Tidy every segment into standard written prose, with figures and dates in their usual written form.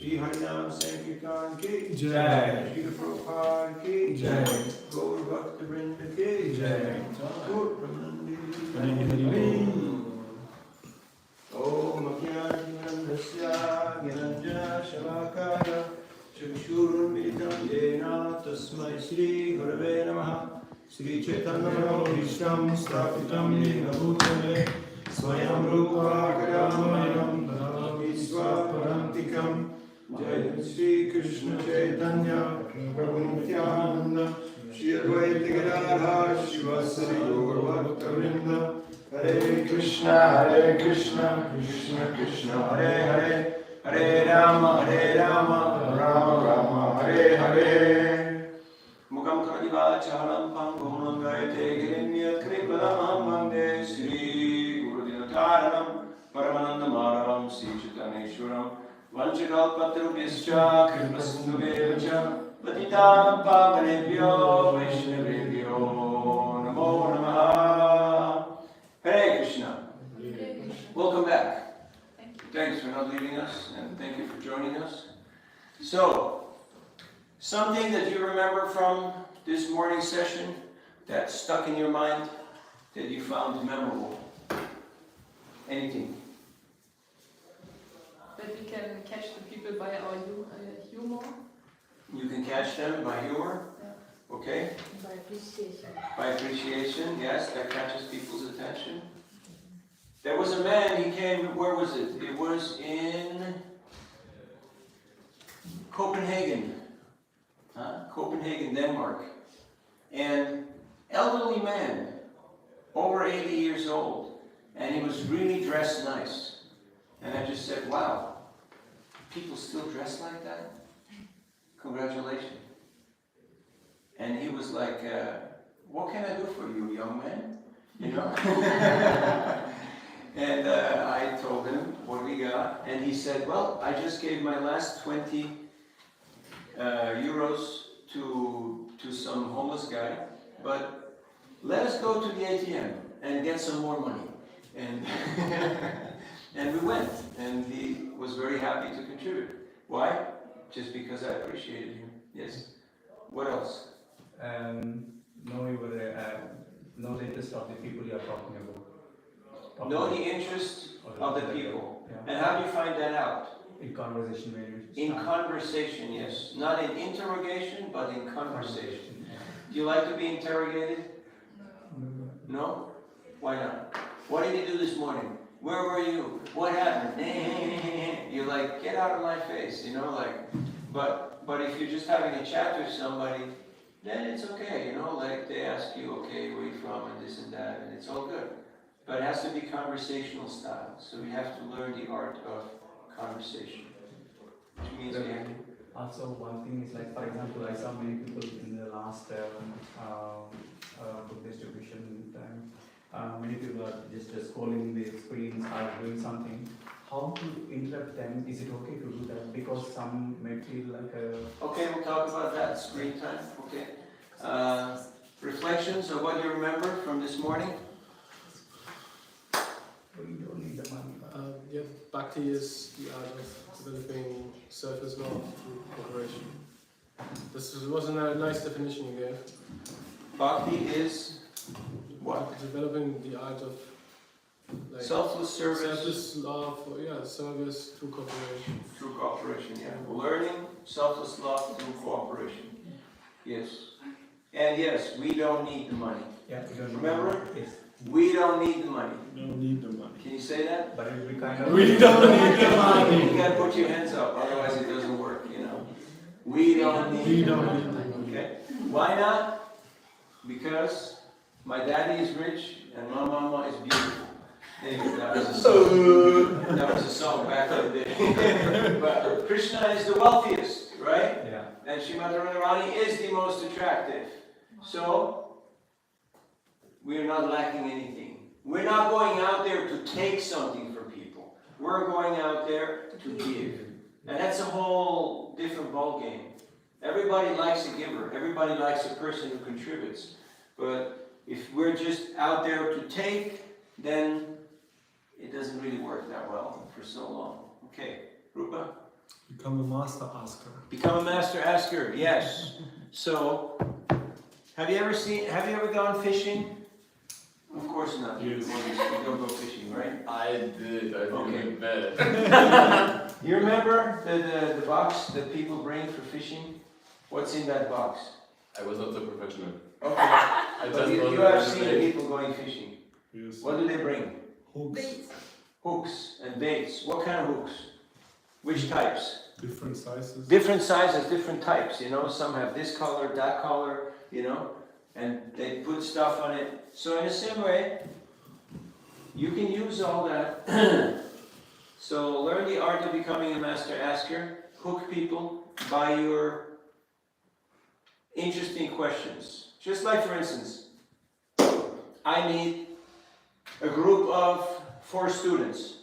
Shri Harinam Sankirtan ki Jai. Shri Prabhupada ki Jai. Gaur Bhakta Vrinda ki Jai. Gaur Brahmanandi Hari Hari. Om Ajnanandasya Gyananjana Shalakaya Chakshurunmilitam Yena Tasmai Shri Gurave Namaha Shri Chaitanya Manobhishtam Sthapitam Yena Bhutale Swayam Rupa Kadamayam Dhammi Swaparantikam Jai Shri Krishna Chaitanya Prabhu Nityananda Shri Advaita Gadadhar Shivasari Gaur Bhakta Vrinda Hare Krishna Krishna Krishna Hare Hare Hare Rama Rama Rama Hare Hare Mukam Karadiva Chalam Pangum Gayate Girinya Kripalam Mande Sri Guru Dinataranam Paramananda Maravam Sri Chitaneshwaram Vanchakalpatrubhyascha Kripasindhuvevacha Patitanam Pavanebhyo Vaishnavebhyo Namo Namaha. Hare Krishna. Welcome back. Thanks for not leaving us, and thank you for joining us. So, something that you remember from this morning session that stuck in your mind, that you found memorable? Anything? That we can catch the people by our humor. You can catch them by humor? Yeah. Okay. By appreciation. By appreciation, yes, that catches people's attention. There was a man, he came, where was it? It was in Copenhagen. Copenhagen, Denmark. And elderly man, over 80 years old, and he was really dressed nice. And I just said, wow, people still dress like that? Congratulations. And he was like, what can I do for you, young man? You know? And I told him what we got, and he said, well, I just gave my last 20 euros to some homeless guy, but let us go to the ATM and get some more money. And and we went, and he was very happy to contribute. Why? Just because I appreciated him. Yes. What else? Know the interest of the people you are talking about. Know the interest of the people. Yeah. And how do you find that out? In conversation, maybe. In conversation, yes. Not in interrogation, but in conversation. Yeah. Do you like to be interrogated? No? Why not? What did you do this morning? Where were you? What happened? You're like, get out of my face, you know, like, but if you're just having a chat with somebody, then it's okay, you know, like they ask you, okay, where are you from, and this and that, and it's all good. But it has to be conversational style, so we have to learn the art of conversation. Which means we have to... Also, one thing is like, for example, I saw many people in the last book distribution time. Many people are just scrolling the screens or doing something. How to interrupt them? Is it okay to do that? Because some may feel like a... Okay, we'll talk about that, screen time, okay. Reflections of what you remember from this morning? We don't need the money. Yeah, Bhakti is the art of developing selfless love through cooperation. This was a nice definition you gave. Bhakti is what? Developing the art of like Selfless service. selfless love, service through cooperation. Through cooperation, yeah. Learning selfless love through cooperation. Yes. And yes, we don't need the money. Yeah, we don't Remember? Yes. We don't need the money. We don't need the money. Can you say that? But it will be kind of... We don't need the money. You gotta put your hands up, otherwise it doesn't work, you know. We don't need We the don't money. need the money. Okay. Why not? Because my daddy is rich and my mama is beautiful. Anyway, that was a song. That was a song back in the day. But Krishna is the wealthiest, right? Yeah. And Srimati Radharani is the most attractive. So, we are not lacking anything. We're not going out there to take something from people. We're going out there to give. And that's a whole different ballgame. Everybody likes a giver. Everybody likes a person who contributes. But if we're just out there to take, then it doesn't really work that well for so long. Okay, Rupa? Become a master asker. Become a master asker, yes. So, have you ever gone fishing? Of course not. You don't go fishing, right? I did. I Okay. did bad. You remember the box that people bring for fishing? What's in that box? I was not so professional. Okay. I But just you wanted have to seen say- people going fishing. Yes. What do they bring? Hooks. Hooks and baits. What kind of hooks? Which types? Different sizes. Different sizes, different types, you know, some have this color, that color, you know, and they put stuff on it. So in the same way, you can use all that. So learn the art of becoming a master asker, hook people by your interesting questions. Just like, for instance, I need a group of 4 students.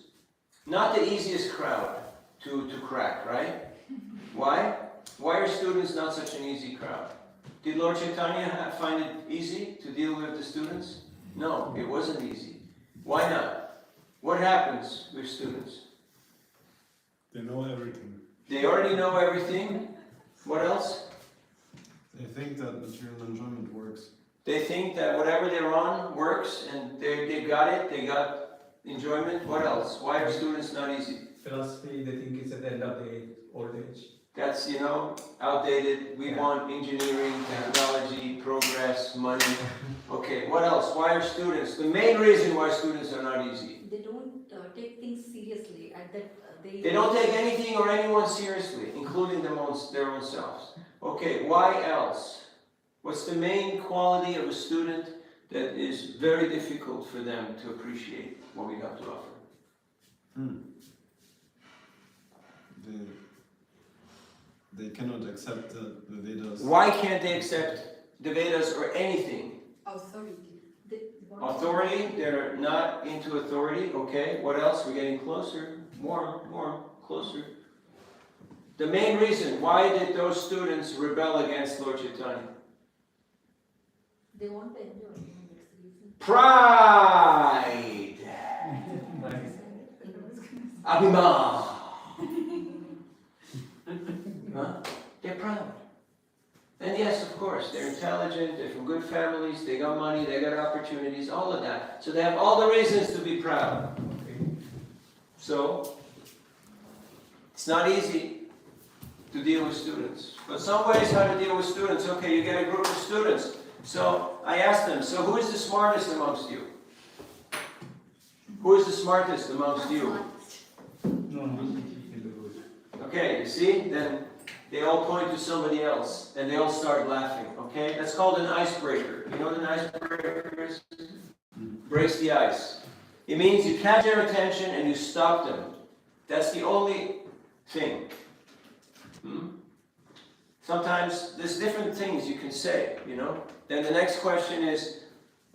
Not the easiest crowd to crack, right? Why? Why are students not such an easy crowd? Did Lord Chaitanya find it easy to deal with the students? No, it wasn't easy. Why not? What happens with students? They know everything. They already know everything. What else? They think that material enjoyment works. They think that whatever they're on works and they got it, they got enjoyment. What else? Why are students not easy? Philosophy, they think it's at the end of the old age. That's, you know, outdated. We want engineering, technology, progress, money. Okay, what else? Why are students, the main reason why students are not easy? They don't take things seriously. At that, They don't take anything or anyone seriously, including their own selves. Okay, why else? What's the main quality of a student that is very difficult for them to appreciate what we have to offer? They cannot accept the Vedas. Why can't they accept the Vedas or anything? authority. Authority, they're not into authority. Okay, what else? We're getting closer, more, closer. The main reason, why did those students rebel against Lord Chaitanya? They want to enjoy. That's the reason. Pride! Abhiman! Huh? They're proud. And yes, of course, they're intelligent, they're from good families, they got money, they got opportunities, all of that. So they have all the reasons to be proud. So, it's not easy to deal with students. But some ways how to deal with students, okay, you get a group of students. So, I asked them, so who is the smartest amongst you? Who is the smartest amongst you? No. Okay, you see? Then they all point to somebody else, and they all start laughing, okay? That's called an icebreaker. You know what an icebreaker is? Breaks the ice. It means you catch their attention and you stop them. That's the only thing. Sometimes there's different things you can say, you know? Then the next question is,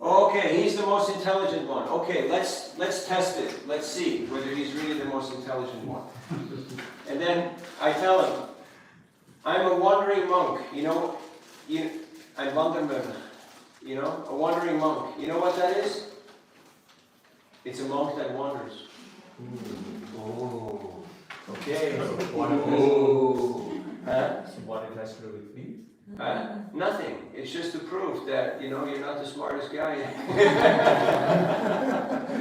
okay, he's the most intelligent one. Okay, let's test it. Let's see whether he's really the most intelligent one. And then I tell him, I'm a wandering monk, you know, I'm Wandermöller, you know, a wandering monk. You know what that is? It's a monk that wanders. Oh, okay. Oh. Huh? So what it has to do with me? Nothing. It's just to prove that, you know, you're not the smartest guy.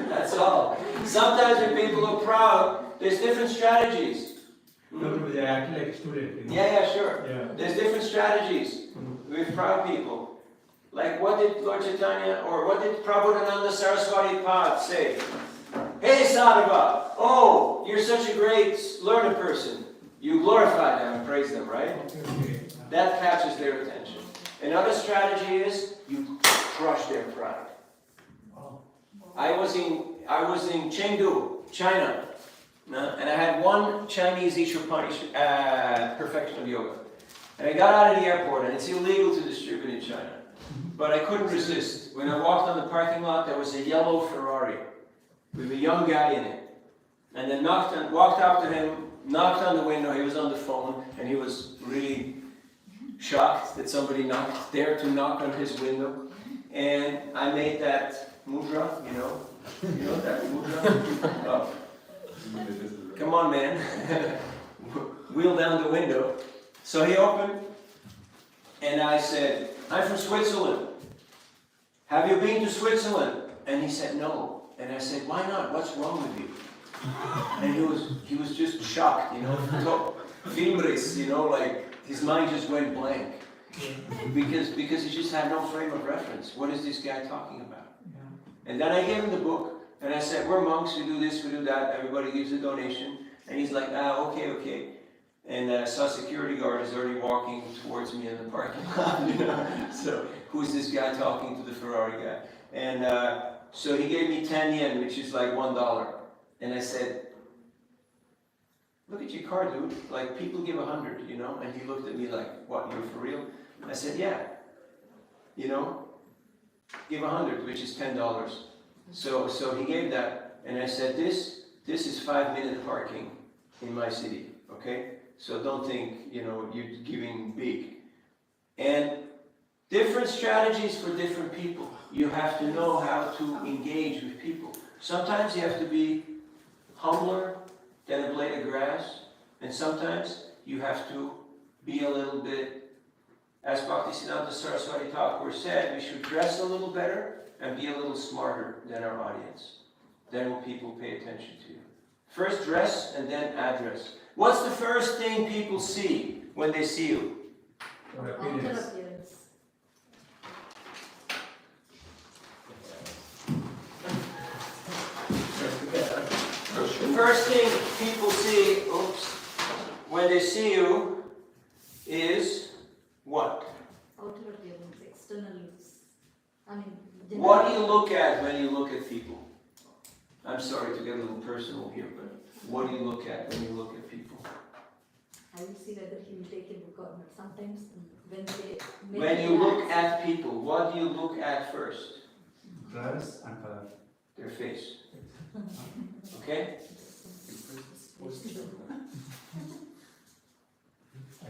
That's all. Sometimes when people are proud, there's different strategies. No, they act like a student. You know? Yeah, sure. Yeah. There's different strategies with proud people. Like what did Lord Chaitanya, or what did Prabhupada Saraswati Pad say? Hey Sadhava, oh, you're such a great learned person. You glorify them and praise them, right? Okay. That catches their attention. Another strategy is you crush their pride. Oh. I was in Chengdu, China, and I had one Chinese Ishupani perfection of yoga. And I got out of the airport, and it's illegal to distribute in China. But I couldn't resist. When I walked on the parking lot, there was a yellow Ferrari with a young guy in it. And then walked up to him, knocked on the window, he was on the phone, and he was really shocked that somebody dared to knock on his window. And I made that mudra, you know that mudra? Oh. Come on, man. wheel down the window. So he opened, and I said, I'm from Switzerland. Have you been to Switzerland? And he said, no. And I said, why not? What's wrong with you? And he was just shocked, you know, Filmriss, you know, like his mind just went blank. Because he just had no frame of reference. What is this guy talking about? Yeah. And then I gave him the book, and I said, we're monks, we do this, we do that, everybody gives a donation. And he's like, okay. And I saw a security guard is already walking towards me in the parking lot, you know. So who's this guy talking to the Ferrari guy? And so he gave me 10 yen, which is like $1. And I said, look at your car, dude. Like, people give 100, you know? And he looked at me like, what, you're for real? I said, yeah. You know, give 100, which is $10. So he gave that, and I said, this is 5-minute parking in my city, okay? So don't think, you know, you're giving big. And different strategies for different people. You have to know how to engage with people. Sometimes you have to be humbler than a blade of grass, and sometimes you have to be a little bit, as Bhaktisiddhanta Saraswati Thakur said, we should dress a little better and be a little smarter than our audience. Then will people pay attention to you. First dress and then address. What's the first thing people see when they see you? Or Outer appearance. appearance. The first thing people see, when they see you is what? Outer appearance, external looks. I mean, What do you look at when you look at people? I'm sorry to get a little personal here, but what do you look at when you look at people? I will see whether he will take a book or not. Sometimes when they When you look at people, what do you look at first? Dress and color. Their face. Okay? I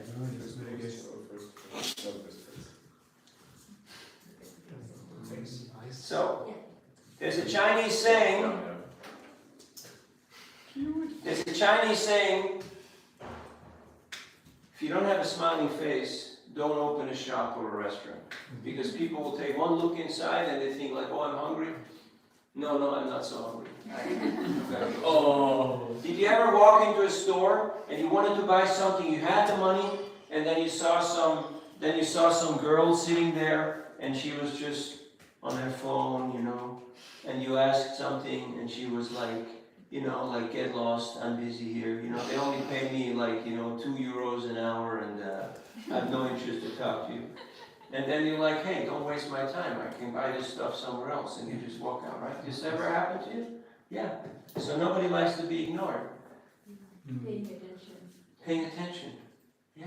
don't know if it's very good. So, there's a Chinese saying, if you don't have a smiling face, don't open a shop or a restaurant. Because people will take one look inside and they think like, oh, I'm hungry. No, I'm not so hungry. Oh. Did you ever walk into a store and you wanted to buy something, you had the money, and then you saw some girl sitting there and she was just on her phone, you know, and you asked something and she was like, you know, like, get lost, I'm busy here, you know, they only pay me like, you know, €2 an hour and I have no interest to talk to you. And then you're like, hey, don't waste my time, I can buy this stuff somewhere else, and you just walk out, right? This ever happened to you? Yeah. So nobody likes to be ignored. paying attention. Paying attention. Yeah.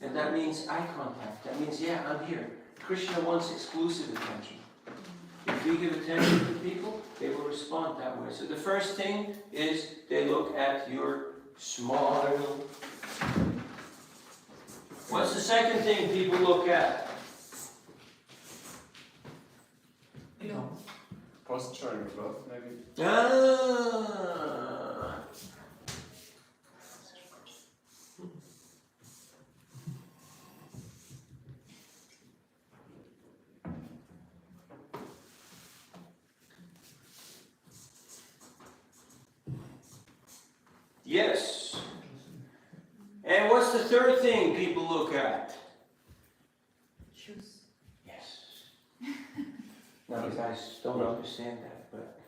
And that means eye contact. That means, yeah, I'm here. Krishna wants exclusive attention. If we give attention to people, they will respond that way. So the first thing is they look at your smile. What's the second thing people look at? No. Posture and cloth, maybe. Ah. Yes. And what's the third thing people look at? Shoes. Yes. Now you guys don't understand that, but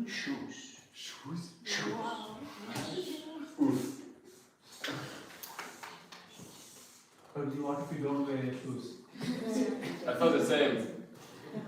shoes. Shoes? Shoes. But what if you don't wear shoes? I thought the same.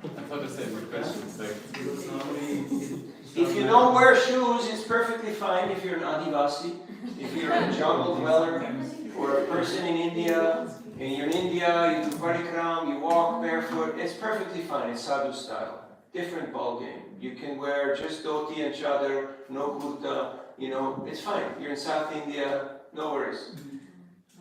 Good question. Like, Because normally If you don't wear shoes, it's perfectly fine if you're an Adivasi, if you're a jungle dweller, or a person in India, and you're in India, you do parikram, you walk barefoot, it's perfectly fine, it's sadhu style. Different ball game. You can wear just dhoti and chadar, no kurta, you know, it's fine. You're in South India, no worries.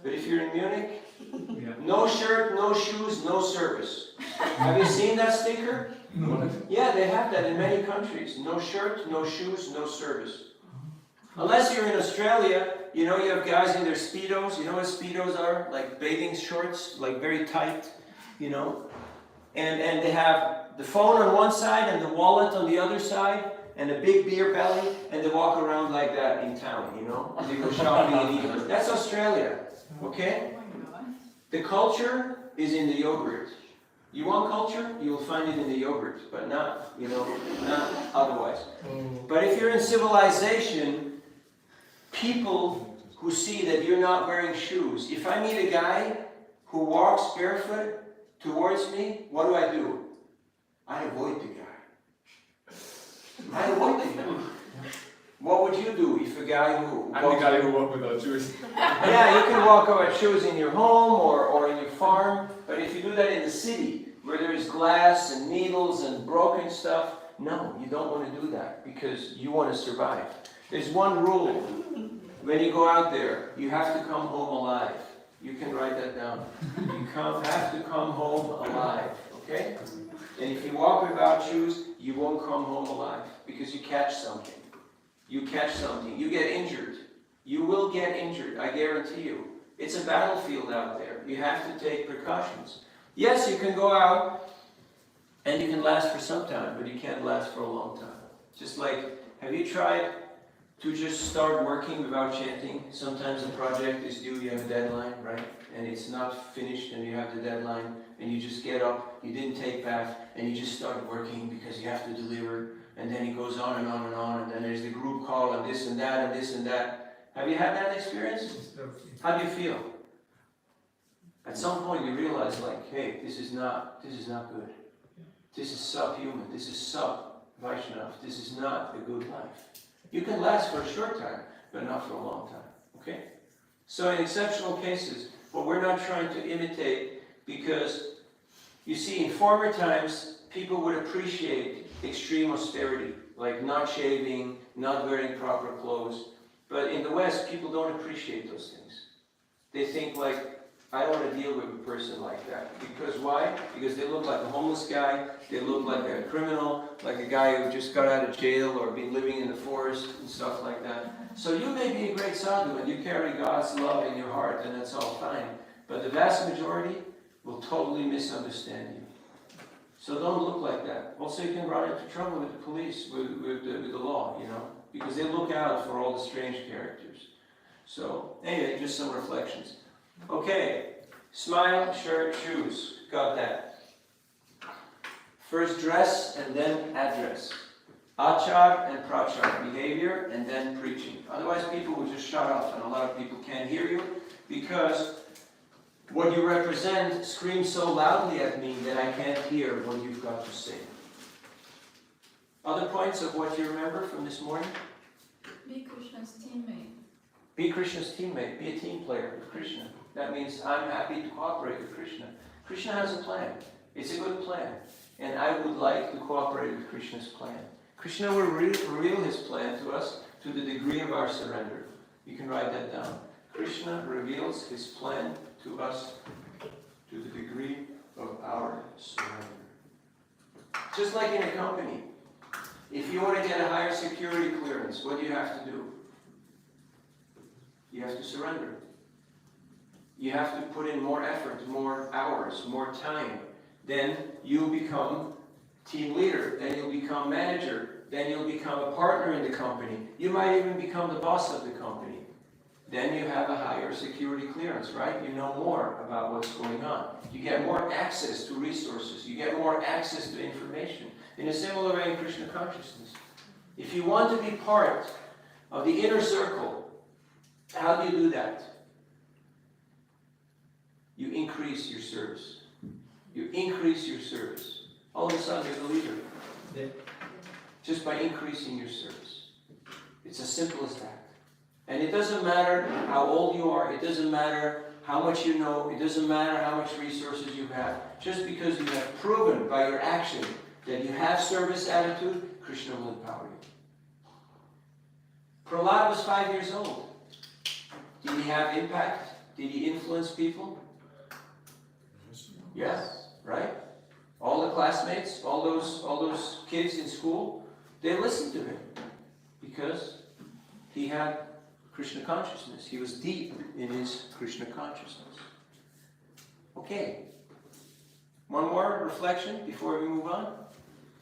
But if you're in Munich, yeah. no shirt, no shoes, no service. Have you seen that sticker? No. Yeah, they have that in many countries. No shirt, no shoes, no service. Unless you're in Australia, you know, you have guys in their Speedos. You know what Speedos are? Like bathing shorts, like very tight, you know. And they have the phone on one side and the wallet on the other side and a big beer belly, and they walk around like that in town, you know. They go shopping and eat. That's Australia, okay? The culture is in the yogurt. You want culture? You will find it in the yogurt, but not, you know, not otherwise. But if you're in civilization, people who see that you're not wearing shoes, if I meet a guy who walks barefoot towards me, what do? I avoid the guy. I avoid the guy. What would you do if a guy who... I'm the guy who walks without shoes. Yeah, you can walk without shoes in your home or in your farm, but if you do that in the city, where there is glass and needles and broken stuff, no, you don't want to do that, because you want to survive. There's one rule. When you go out there, you have to come home alive. You can write that down. You have to come home alive, okay? And if you walk without shoes, you won't come home alive, because you catch something. You catch something. You get injured. You will get injured, I guarantee you. It's a battlefield out there. You have to take precautions. Yes, you can go out and you can last for some time, but you can't last for a long time. Just like, have you tried to just start working without chanting? Sometimes the project is due, you have a deadline, right? And it's not finished and you have the deadline, and you just get up, you didn't take bath, and you just start working because you have to deliver, and then it goes on and on and on, and then there's the group call and this and that and this and that. Have you had that experience? How do you feel? At some point you realize, like, hey, this is not good. This is subhuman, this is sub-Vaishnav, this is not a good life. You can last for a short time, but not for a long time, okay? So in exceptional cases, what we're not trying to imitate, because you see, in former times, people would appreciate extreme austerity, like not shaving, not wearing proper clothes. But in the West, people don't appreciate those things. They think like, I don't want to deal with a person like that. Because why? Because they look like a homeless guy, they look like a criminal, like a guy who just got out of jail or been living in the forest and stuff like that. So you may be a great sadhu and you carry God's love in your heart, and that's all fine. But the vast majority will totally misunderstand you. So don't look like that. Also, you can run into trouble with the police, with the law, you know, because they look out for all the strange characters. So, anyway, just some reflections. Okay, smile, shirt, shoes. Got that. First dress and then address. Achar and prachar, behavior and then preaching. Otherwise, people will just shut up, and a lot of people can't hear you because what you represent screams so loudly at me that I can't hear what you've got to say. Other points of what you remember from this morning? Be Krishna's teammate. Be Krishna's teammate. Be a team player with Krishna. That means I'm happy to cooperate with Krishna. Krishna has a plan. It's a good plan. And I would like to cooperate with Krishna's plan. Krishna will reveal his plan to us to the degree of our surrender. You can write that down. Krishna reveals his plan to us to the degree of our surrender. Just like in a company, if you want to get a higher security clearance, what do you have to do? You have to surrender. You have to put in more effort, more hours, more time. Then you'll become team leader, then you'll become manager, then you'll become a partner in the company. You might even become the boss of the company. Then you have a higher security clearance, right? You know more about what's going on. You get more access to resources. You get more access to information. In a similar way in Krishna consciousness. If you want to be part of the inner circle, how do you do that? You increase your service. You increase your service. All of a sudden you're the leader. Yeah. Just by increasing your service. It's as simple as that. And it doesn't matter how old you are, it doesn't matter how much you know, it doesn't matter how much resources you have. Just because you have proven by your action that you have service attitude, Krishna will empower you. Prahlad was 5 years old. Did he have impact? Did he influence people? Yes, right? All the classmates, all those kids in school, they listened to him because he had Krishna consciousness. He was deep in his Krishna consciousness. Okay. One more reflection before we move on.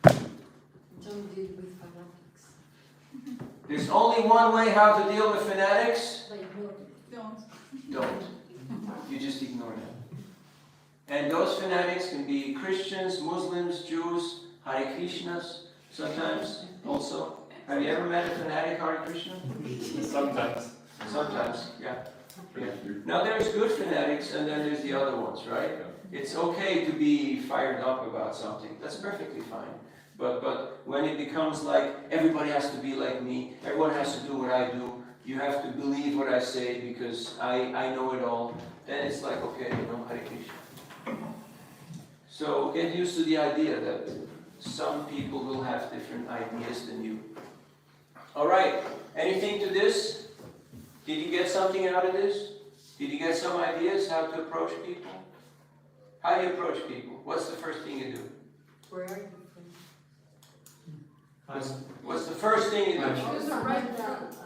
Don't deal with fanatics. There's only one way how to deal with fanatics. Like, no, Don't. You just ignore them. And those fanatics can be Christians, Muslims, Jews, Hare Krishnas, sometimes also. Have you ever met a fanatic Hare Krishna? Sometimes. Sometimes, yeah. Now there's good fanatics and then there's the other ones, right? It's okay to be fired up about something. That's perfectly fine. But when it becomes like everybody has to be like me, everyone has to do what I do, you have to believe what I say because I know it all, then it's like, okay, Hare Krishna. So get used to the idea that some people will have different ideas than you. Alright, anything to this? Did you get something out of this? Did you get some ideas how to approach people? How do you approach people? What's the first thing you do? where are you What's the first thing you do? Choose the right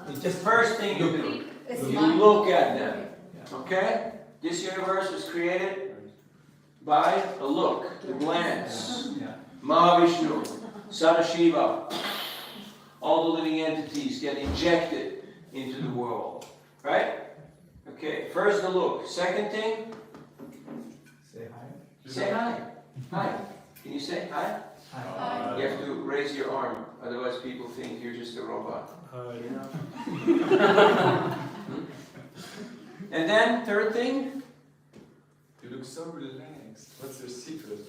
It's just First thing you do, from? you look at them. Okay? This universe was created by a look, the glance. Yeah. Mahavishnu, son of Shiva. All the living entities get injected into the world. Right? Okay, first the look. Second thing, Say hi. say hi. Hi. Can you say hi? Hi. You have to raise your arm, otherwise people think you're just a robot. You know? And then, third thing, You look so relaxed. What's your secret?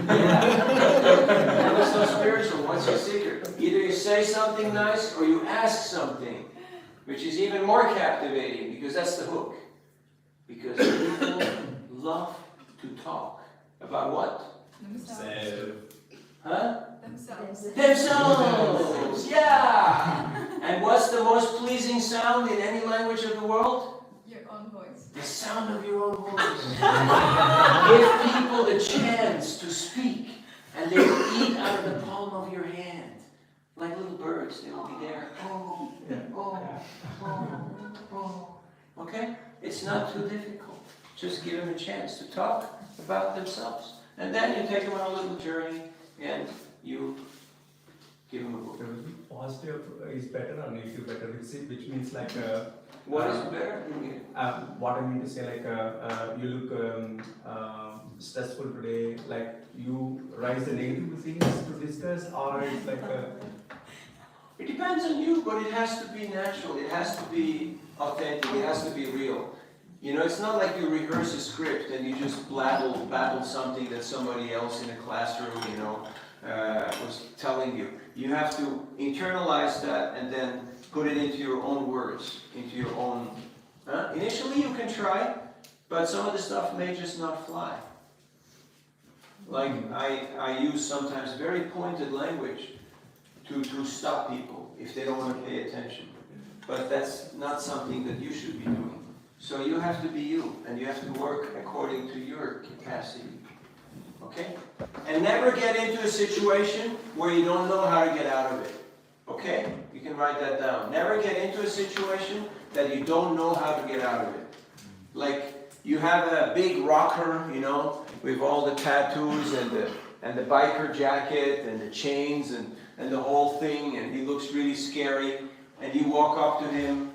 that was so spiritual. What's your secret? Either you say something nice or you ask something, which is even more captivating because that's the hook. Because people love to talk. About what? Huh? Themselves! Yeah! And what's the most pleasing sound in any language of the world? Your own voice. The sound of your own voice. Give people the chance to speak, and they will eat out of the palm of your hand. Like little birds, they will be there. Oh, oh. Okay? It's not too difficult. Just give them a chance to talk about themselves. And then you take them on a little journey, and you give them a book. Positive is better or negative better, which means like What is better? what I mean to say, like you look stressful today, like you raise the negative things to discuss, or it's like It depends on you, but it has to be natural. It has to be authentic. It has to be real. You know, it's not like you rehearse a script and you just babble something that somebody else in a classroom, was telling you. You have to internalize that and then put it into your own words, into your own... Initially you can try, but some of the stuff may just not fly. Like, I use sometimes very pointed language to stop people if they don't want to pay attention. But that's not something that you should be doing. So you have to be you, and you have to work according to your capacity. Okay? And never get into a situation where you don't know how to get out of it. Okay? You can write that down. Never get into a situation that you don't know how to get out of it. Like, you have a big rocker, with all the tattoos and the biker jacket and the chains and the whole thing, and he looks really scary, and you walk up to him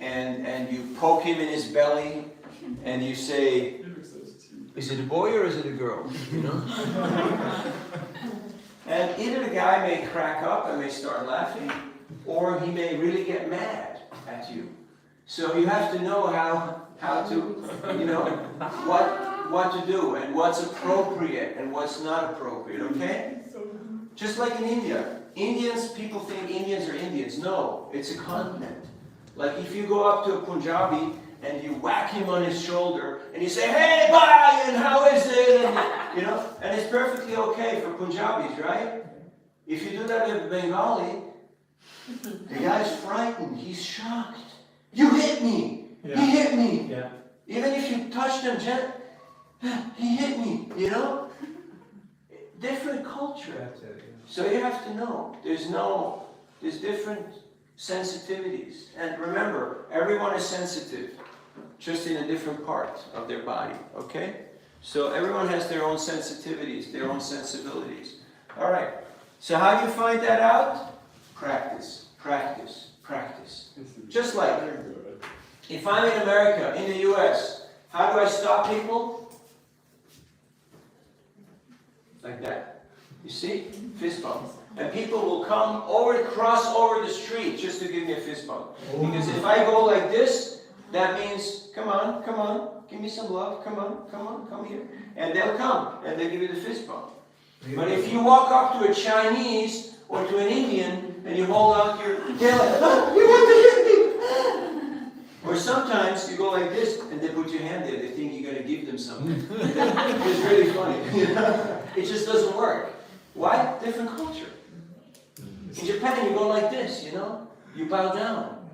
and you poke him in his belly and you say, is it a boy or is it a girl? And either the guy may crack up and may start laughing, or he may really get mad at you. So you have to know how to, what to do and what's appropriate and what's not appropriate, okay? Just like in India. People think Indians are Indians. No, it's a continent. Like if you go up to a Punjabi and you whack him on his shoulder and you say, hey, bye, and how is it? And, and it's perfectly okay for Punjabis, right? If you do that with a Bengali, the guy's frightened, he's shocked. You hit me! Yeah. He hit me! Yeah. Even if you touch him gently, he hit me, Different culture. That's it, So you have to know, there's different Sensitivities. And remember, everyone is sensitive, just in a different part of their body, okay? So everyone has their own sensitivities, their own sensibilities. All right. So how do you find that out? Practice, practice, practice. Just like, if I'm in America, in the US, how do I stop people? Like that. You see? Fist bump. And people will come cross over the street just to give me a fist bump. Because if I go like this, that means, come on, give me some love, come here. And they'll come, and they'll give you the fist bump. But if you walk up to a Chinese or to an Indian, and you hold out your tail like, oh, you want to hit me! Or sometimes you go like this, and they put your hand there, they think you're going to give them something. It's really funny. It just doesn't work. Why? Different culture. In Japan, you go like this, you bow down.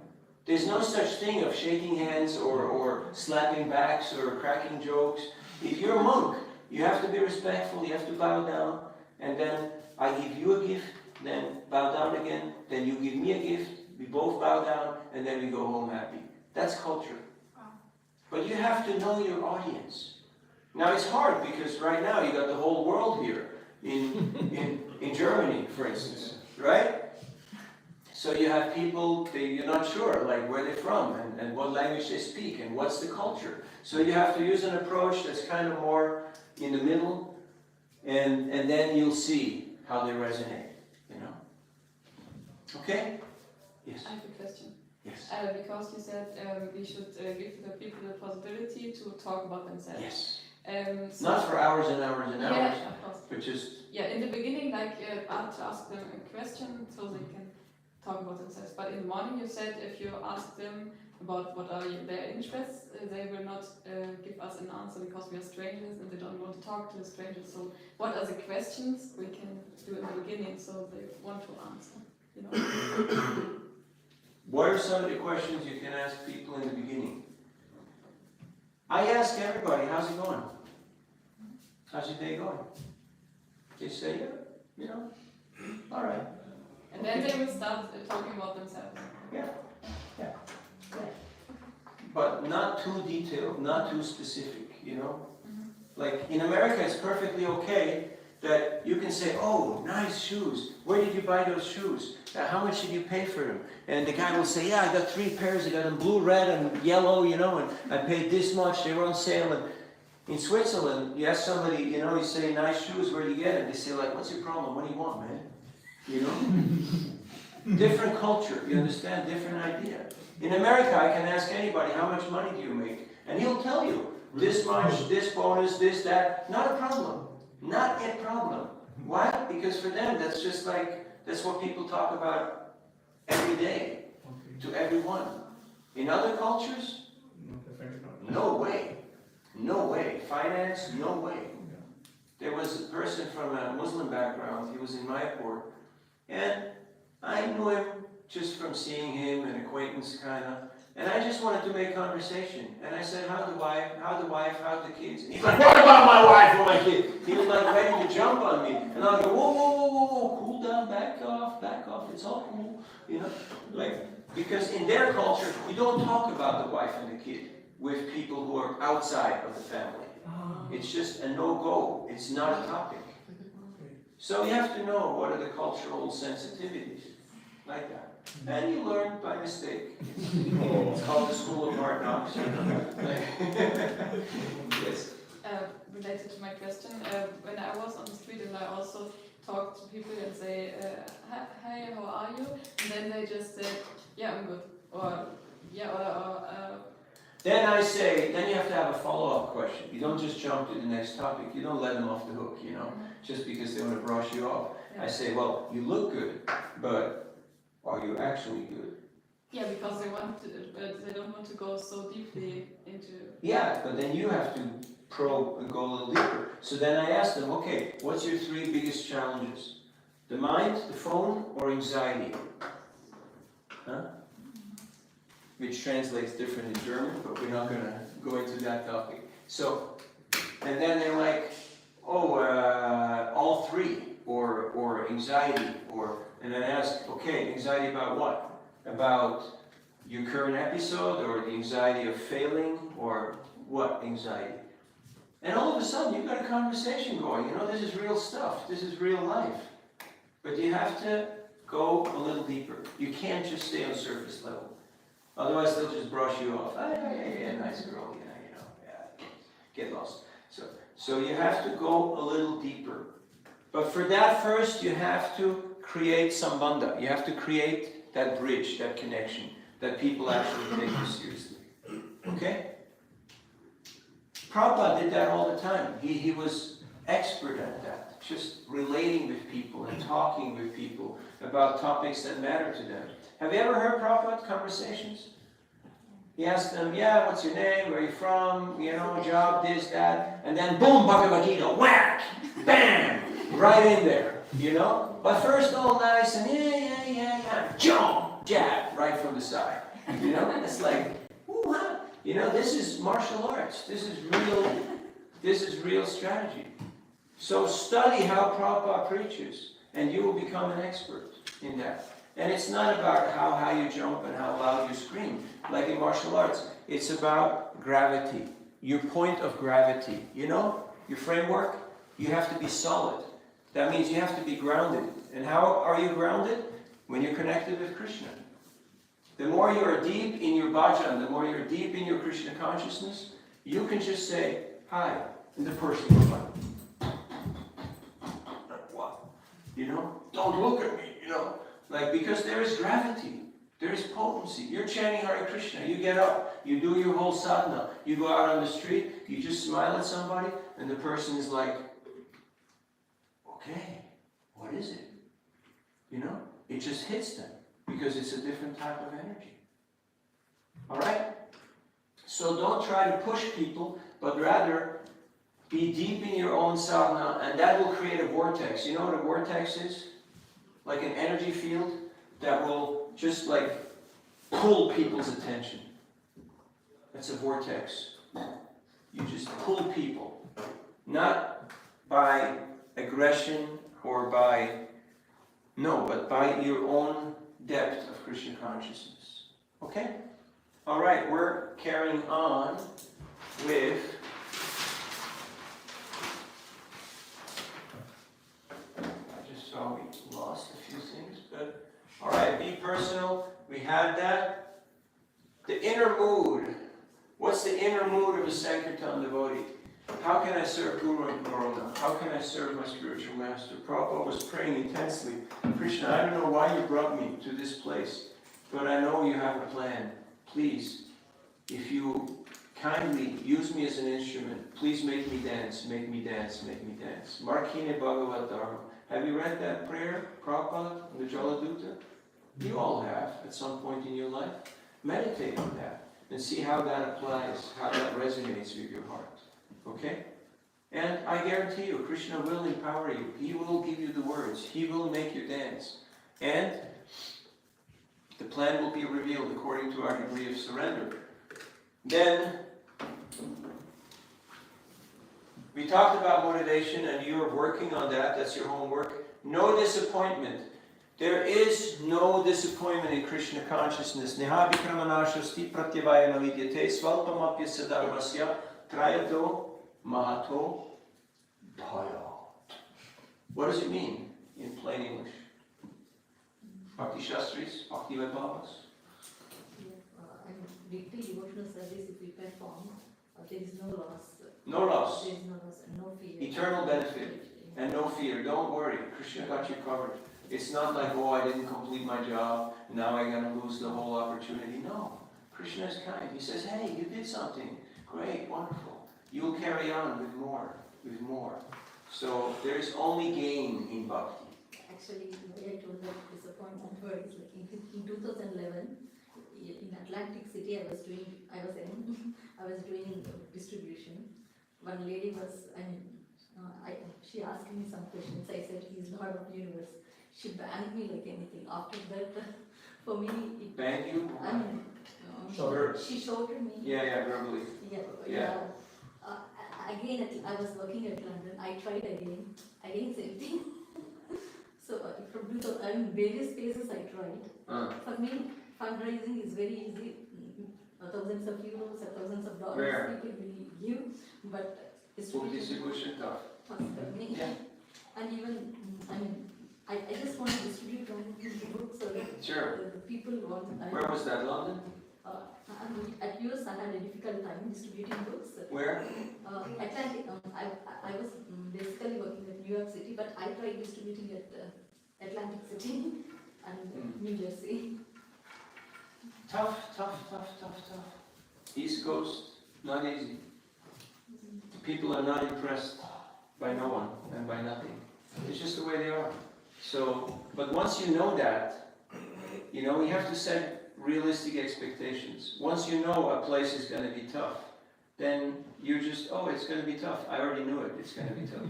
There's no such thing of shaking hands or slapping backs or cracking jokes. If you're a monk, you have to be respectful, you have to bow down, and then I give you a gift, then bow down again, then you give me a gift, we both bow down, and then we go home happy. That's culture. But you have to know your audience. Now it's hard because right now you got the whole world here, in Germany, for instance, right? So you have people, you're not sure, like where they're from and what language they speak and what's the culture. So you have to use an approach that's kind of more in the middle, and then you'll see how they resonate, Okay? Yes? I have a question. Yes. Because you said we should give the people the possibility to talk about themselves. Yes. So Not for hours and hours and hours, yeah, of course. but just... Yeah, in the beginning, like I have to ask them a question so they can talk about themselves. But in the morning, you said if you ask them about what are their interests, they will not give us an answer because we are strangers and they don't want to talk to the strangers. So, what are the questions we can do in the beginning so they want to answer? What are some of the questions you can ask people in the beginning? I ask everybody, how's it going? How's your day going? They say, yeah, all right. And then they will start talking about themselves. Yeah. But not too detailed, not too specific, Like in America, it's perfectly okay that you can say, oh, nice shoes. Where did you buy those shoes? How much did you pay for them? And the guy will say, yeah, I got 3 pairs. I got them blue, red, and yellow, and I paid this much. They were on sale. And in Switzerland, you ask somebody, you say, nice shoes, where do you get it? They say, like, what's your problem? What do you want, man? Different culture, you understand? Different idea. In America, I can ask anybody, how much money do you make? And he'll tell you, this much, this bonus, this, that. Not a problem. Not a problem. Why? Because for them, that's just like, that's what people talk about every day, to everyone. In other cultures, no way. No way. Finance, no way. There was a person from a Muslim background, he was in Mayapur, and I knew him just from seeing him, an acquaintance kind of, and I just wanted to make conversation. And I said, how's the wife, how's the kids? And he's like, what about my wife or my kid? He was like ready to jump on me. And I was like, whoa, cool down, back off, it's all cool. Like, because in their culture, you don't talk about the wife and the kid with people who are outside of the family. It's just a no-go. It's not a topic. So you have to know what are the cultural sensitivities, like that. And you learn by mistake. It's called the School of Hard Knocks. Yes. Related to my question, when I was on the street and I also talked to people and say, hi, how are you? And then they just said, yeah, I'm good. Or, yeah, Then I say, then you have to have a follow-up question. You don't just jump to the next topic. You don't let them off the hook, just because they want to brush you off. Yeah. I say, well, you look good, but are you actually good? Yeah, because they want to, but they don't want to go so deeply into... Yeah, but then you have to probe and go a little deeper. So then I ask them, okay, what's your 3 biggest challenges? The mind, the phone, or anxiety? Huh? Which translates different in German, but we're not going to go into that topic. So, and then they're like, oh, all 3, or anxiety, and then I ask, okay, anxiety about what? about your current episode or the anxiety of failing or what anxiety? And all of a sudden you've got a conversation going, you know, this is real stuff, this is real life. But you have to go a little deeper. You can't just stay on surface level. Otherwise they'll just brush you off. Yeah, nice girl, yeah, get lost. So you have to go a little deeper. But for that first you have to create sambandha. You have to create that bridge, that connection, that people actually take you seriously. Okay? Prabhupada did that all the time. He was expert at that. Just relating with people and talking with people about topics that matter to them. Have you ever heard Prabhupada conversations? He asked them, yeah, what's your name, where are you from, you know, job, this, that, and then boom, Bhagavad Gita, whack, bam, right in there, you know? But first all nice and yeah, jump, jab, right from the side, you know? It's like, ooh, huh? You know, this is martial arts, this is real strategy. So study how Prabhupada preaches, and you will become an expert in that. And it's not about how high you jump and how loud you scream, like in martial arts. It's about gravity, your point of gravity. You know, your framework, you have to be solid. That means you have to be grounded. And how are you grounded? When you're connected with Krishna. The more you are deep in your bhajan, the more you're deep in your Krishna consciousness, you can just say, hi, and the person goes like, what? You know, don't look at me, you know. Like, because there is gravity, there is potency. You're chanting Hare Krishna, you get up, you do your whole sadhana, you go out on the street, you just smile at somebody, and the person is like, okay, what is it? You know, it just hits them, because it's a different type of energy. Alright? So don't try to push people, but rather be deep in your own sadhana, and that will create a vortex. You know what a vortex is? Like an energy field that will just like pull people's attention. That's a vortex. You just pull people. Not by aggression or but by your own depth of Krishna consciousness. Okay? Alright, we're carrying on with so we lost a few things, but alright, be personal, we had that. The inner mood. What's the inner mood of a Sankirtan devotee? How can I serve Guru and Corona? How can I serve my spiritual master? Prabhupada was praying intensely. Krishna, I don't know why you brought me to this place, but I know you have a plan. Please, if you kindly use me as an instrument, please make me dance, make me dance, make me dance. Markine Bhagavad Dharma. Have you read that prayer, Prabhupada, the Jaladuta? You all have, at some point in your life. Meditate on that and see how that applies, how that resonates with your heart. Okay? And I guarantee you, Krishna will empower you. He will give you the words. He will make you dance. And the plan will be revealed according to our degree of surrender. Then, we talked about motivation, and you are working on that. That's your homework. No disappointment. There is no disappointment in Krishna consciousness. Neha vikramanashasti pratyavaya navidyate svalpamapyasya dharmasya trayato mahato bhaya. What does it mean in plain English? Bhakti Shastris, Bhakti Vaibhavas? Weekly devotional service, if we perform, there is no loss. No loss. There is no loss and no fear. Eternal benefit and no fear. Don't worry. Krishna got you covered. It's not like, oh, I didn't complete my job, now I'm going to lose the whole opportunity. No. Krishna is kind. He says, hey, you did something. Great, wonderful. You will carry on with more, with more. So there's only gain in bhakti. Actually, I told that disappointment was like in 2011, in Atlantic City, I was doing distribution. One lady was, she asked me some questions. I said, he's Lord of the Universe. She banned me like anything. After that, for me, it Banned you? Sure. she showed me. Yeah, verbally. Yeah. Again, I was working at London. I tried again, same thing. So from various places I tried. For me, fundraising is very easy. Thousands of euros or thousands of dollars Where? people will give, but Food distribution tough. Yeah. And even, I just want to distribute books so that Sure. the people want. Where was that, London? At US, I had a difficult time distributing books. Where? Atlantic. I was basically working at New York City, but I tried distributing at Atlantic City and New Jersey. Tough. East Coast, not easy. People are not impressed by no one and by nothing. It's just the way they are. So, but once you know that, you know, we have to set realistic expectations. Once you know a place is going to be tough, then you're just, oh, it's going to be tough. I already knew it, it's going to be tough.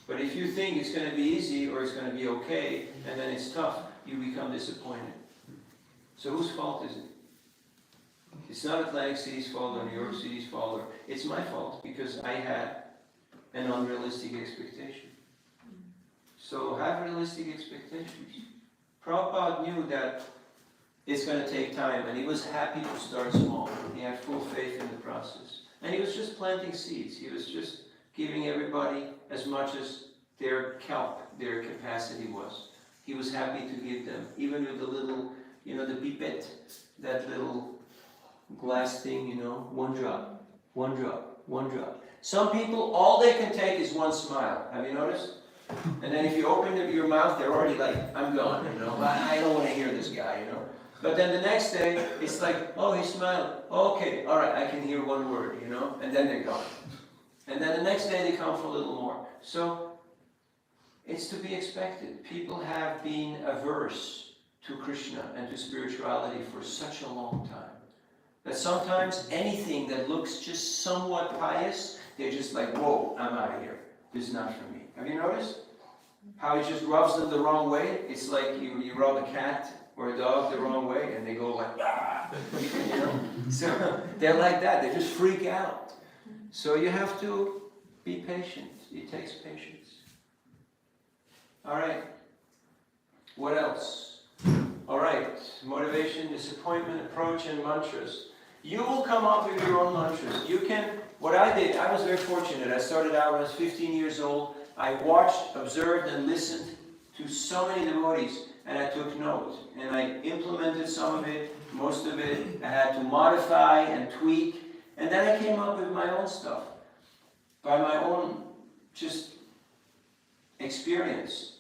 But if you think it's going to be easy or it's going to be okay, and then it's tough, you become disappointed. So whose fault is it? It's not Atlantic City's fault or New York City's fault. It's my fault because I had an unrealistic expectation. So have realistic expectations. Prabhupada knew that it's going to take time, and he was happy to start small. He had full faith in the process. And he was just planting seeds. He was just giving everybody as much as their capacity was. He was happy to give them, even with the little, you know, the pipette, that little glass thing, you know, one drop, one drop, one drop. Some people, all they can take is one smile. Have you noticed? And then if you open your mouth, they're already like, I'm gone, you know. I don't want to hear this guy, you know. But then the next day, it's like, oh, he smiled. Oh, okay, all right, I can hear one word, you know. And then they're gone. And then the next day, they come for a little more. So it's to be expected. People have been averse to Krishna and to spirituality for such a long time that sometimes anything that looks just somewhat pious, they're just like, whoa, I'm out of here. This is not for me. Have you noticed how it just rubs them the wrong way? It's like you rub a cat or a dog the wrong way and they go like, ah, you know? So they're like that. They just freak out. So you have to be patient. It takes patience. All right. What else? All right. Motivation, disappointment, approach, and mantras. You will come up with your own mantras. You can, what I did, I was very fortunate. I started out when I was 15 years old. I watched, observed, and listened to so many devotees, and I took note. And I implemented some of it, most of it. I had to modify and tweak. And then I came up with my own stuff, by my own just experience.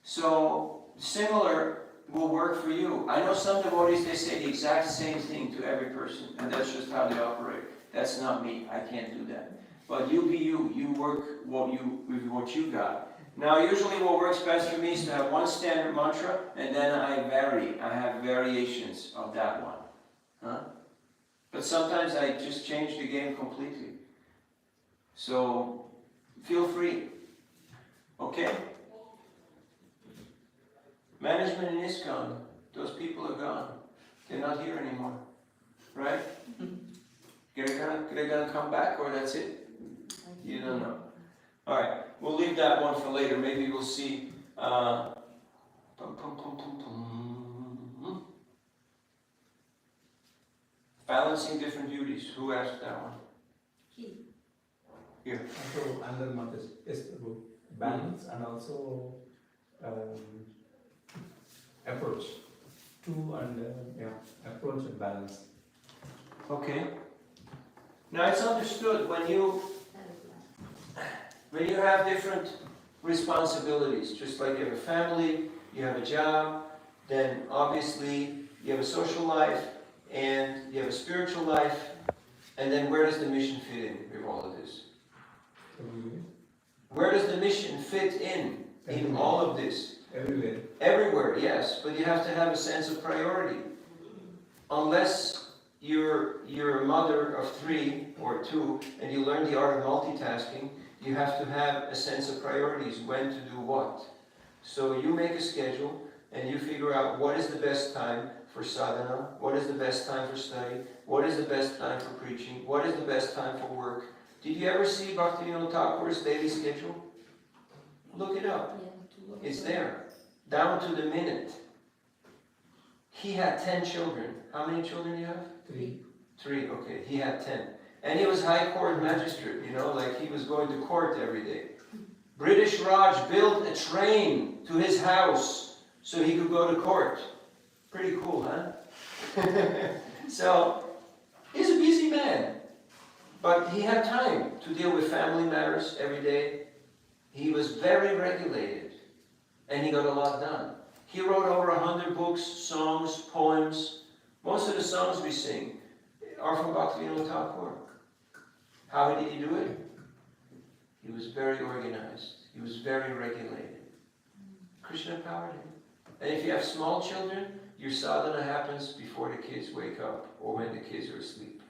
So similar will work for you. I know some devotees, they say the exact same thing to every person, and that's just how they operate. That's not me. I can't do that. But you be you. You work with what you got. Now, usually what works best for me is to have one standard mantra, and then I vary. I have variations of that one. Huh? But sometimes I just change the game completely. So, feel free. Okay? Management in ISKCON, those people are gone. They're not here anymore. Right? They're gonna come back, or that's it? You don't know. Alright, we'll leave that one for later. Maybe we'll see. Balancing different duties. Who asked that one? He. Here. So another month is Prabhu. Balance and also approach. Two and approach and balance. Okay. Now it's understood when you have different responsibilities, just like you have a family, you have a job, then obviously you have a social life and you have a spiritual life, and then where does the mission fit in with all of this? Where does the mission fit in all of this? Everywhere. Everywhere, yes, but you have to have a sense of priority. Unless you're a mother of 3 or 2 and you learn the art of multitasking, you have to have a sense of priorities, when to do what. So you make a schedule and you figure out what is the best time for sadhana, what is the best time for study, what is the best time for preaching, what is the best time for work. Did you ever see Bhaktivinoda Thakur's daily schedule? Look it up. It's there, down to the minute. He had 10 children. How many children do you have? 3. 3, okay. He had 10. And he was high court magistrate, you know, like he was going to court every day. British Raj built a train to his house so he could go to court. Pretty cool, huh? So, he's a busy man. But he had time to deal with family matters every day. He was very regulated. And he got a lot done. He wrote over 100 books, songs, poems. Most of the songs we sing are from Bhaktivinoda Thakur. How did he do it? He was very organized. He was very regulated. Krishna empowered him. And if you have small children, your sadhana happens before the kids wake up or when the kids are asleep.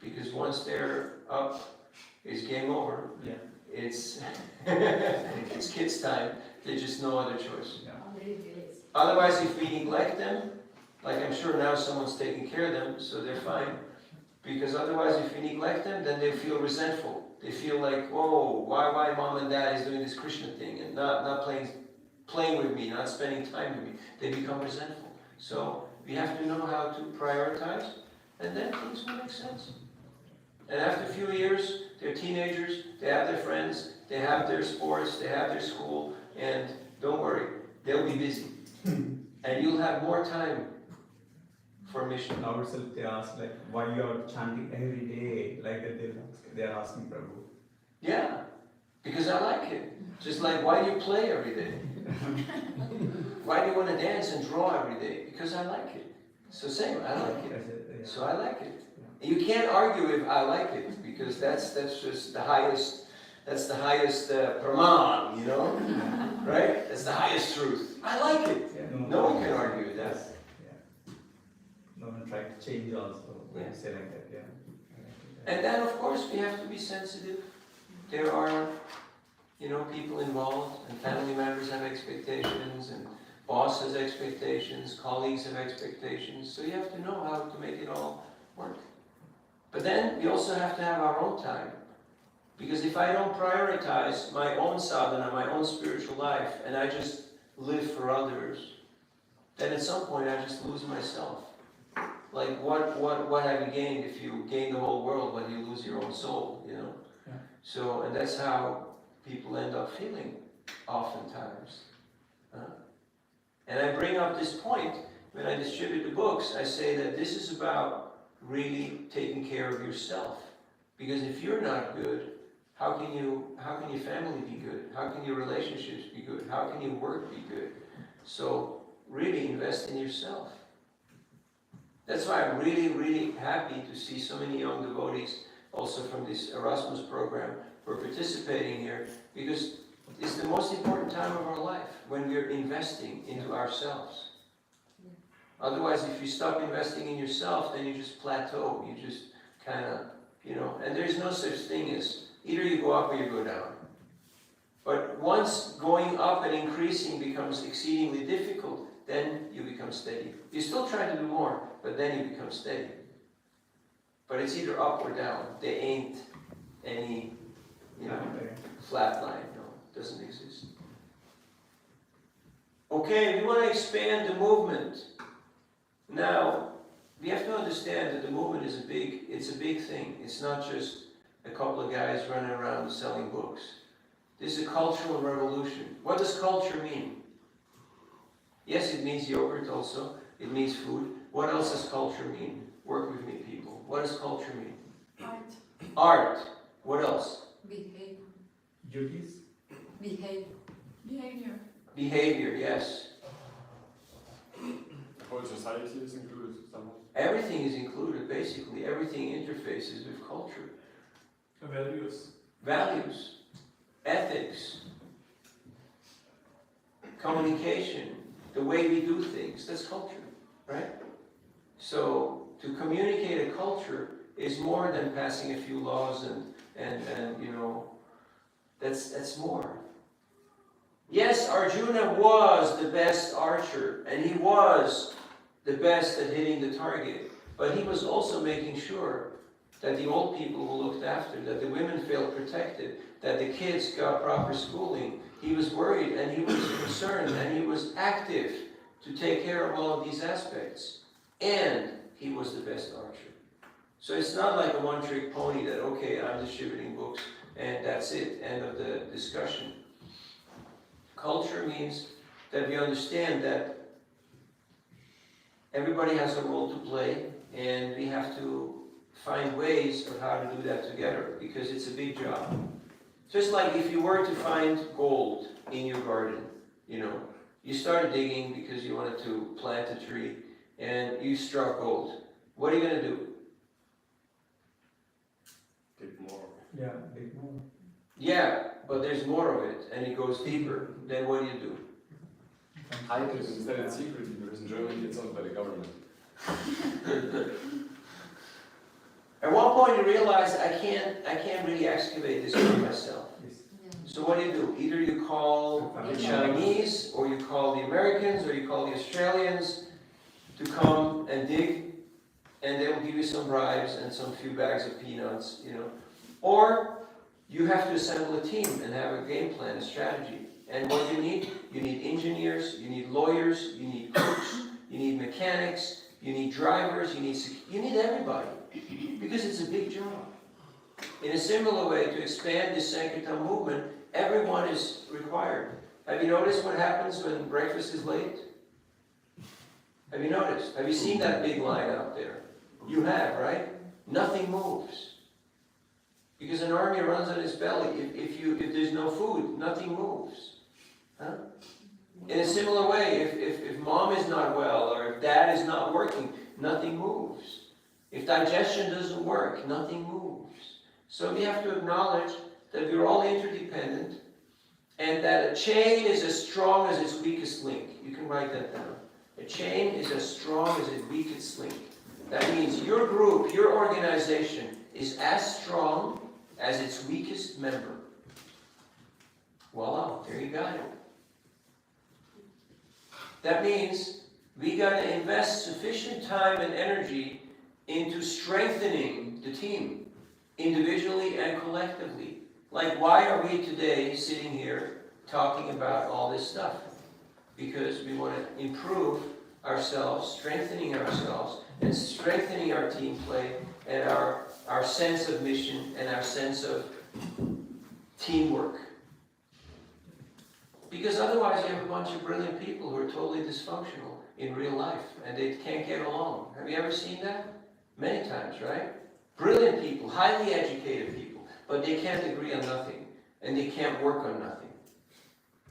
Because once they're up, it's game over. Yeah. It's it's kids' time. There's just no other choice. Yeah. Already realized. Otherwise, if we neglect them, like I'm sure now someone's taking care of them, so they're fine. Because otherwise, if we neglect them, then they feel resentful. They feel like, whoa, why mom and dad is doing this Krishna thing and not playing with me, not spending time with me. They become resentful. So we have to know how to prioritize, and then things will make sense. And after a few years, they're teenagers, they have their friends, they have their sports, they have their school, and don't worry, they'll be busy. And you'll have more time for mission. Now itself they ask like why you are chanting every day, like that they are asking Prabhu. Yeah, because I like it. Just like why do you play every day? Why do you want to dance and draw every day? Because I like it. So same, I like it. So I like it. You can't argue if I like it, because that's just the highest, that's the highest praman, you know? Right? That's the highest truth. I like it. Yeah, No one can argue with that. Yeah. No one tried to change also when you say like that, yeah. And then of course we have to be sensitive. There are, you know, people involved, and family members have expectations, and boss has expectations, colleagues have expectations, so you have to know how to make it all work. But then we also have to have our own time. Because if I don't prioritize my own sadhana, my own spiritual life, and I just live for others, then at some point I just lose myself. Like what have you gained if you gain the whole world when you lose your own soul, you know? Yeah. So, and that's how people end up feeling oftentimes. And I bring up this point when I distribute the books. I say that this is about really taking care of yourself. Because if you're not good, how can your family be good? How can your relationships be good? How can your work be good? So really invest in yourself. That's why I'm really, really happy to see so many young devotees also from this Erasmus program who are participating here, because it's the most important time of our life when we're investing into ourselves. Otherwise, if you stop investing in yourself, then you just plateau. You just kind of, you know, and there's no such thing as either you go up or you go down. But once going up and increasing becomes exceedingly difficult, then you become steady. You still try to do more, but then you become steady. But it's either up or down. There ain't any, you know, flat line. No, it doesn't exist. Okay, we want to expand the movement. Now, we have to understand that the movement is it's a big thing. It's not just a couple of guys running around selling books. This is a cultural revolution. What does culture mean? Yes, it means yogurt also. It means food. What else does culture mean? Work with me, people. What does culture mean? Art. Art. What else? Behave. Duties? Behave. Behavior. Behavior, yes. The whole society is included somehow. Everything is included, basically. Everything interfaces with culture. Values. Values, ethics, communication, the way we do things, that's culture, right? So to communicate a culture is more than passing a few laws and you know, that's more. Yes, Arjuna was the best archer, and he was the best at hitting the target, but he was also making sure that the old people were looked after, that the women felt protected, that the kids got proper schooling. He was worried and he was concerned and he was active to take care of all of these aspects. And he was the best archer. So it's not like a one-trick pony that, okay, I'm distributing books and that's it, end of the discussion. Culture means that we understand that everybody has a role to play and we have to find ways of how to do that together because it's a big job. Just like if you were to find gold in your garden, you know, you started digging because you wanted to plant a tree and you struck gold. What are you going to do? Dig more. Yeah, big more. Yeah, but there's more of it and it goes deeper. Then what do? Hide it instead it's secretly because in Germany it's owned by the government. At one point you realize I can't really excavate this by myself. Yes. So what do? Either you call the Chinese, or you call the Americans, or you call the Australians to come and dig, and they will give you some bribes and some few bags of peanuts, you know. Or you have to assemble a team and have a game plan, a strategy. And what do? You need engineers, you need lawyers, you need cooks, you need mechanics, you need drivers, you need everybody. Because it's a big job. In a similar way, to expand this Sankirtan movement, everyone is required. Have you noticed what happens when breakfast is late? Have you noticed? Have you seen that big line out there? You have, right? Nothing moves. Because an army runs on its belly. If there's no food, nothing moves. Huh? In a similar way, if mom is not well, or if dad is not working, nothing moves. If digestion doesn't work, nothing moves. So we have to acknowledge that we're all interdependent, and that a chain is as strong as its weakest link. You can write that down. A chain is as strong as its weakest link. That means your group, your organization, is as strong as its weakest member. Voila, there you got it. That means we got to invest sufficient time and energy into strengthening the team, individually and collectively. Like, why are we today sitting here talking about all this stuff? Because we want to improve ourselves, strengthening ourselves, and strengthening our team play, and our sense of mission, and our sense of teamwork. Because otherwise you have a bunch of brilliant people who are totally dysfunctional in real life, and they can't get along. Have you ever seen that? Many times, right? Brilliant people, highly educated people, but they can't agree on nothing, and they can't work on nothing.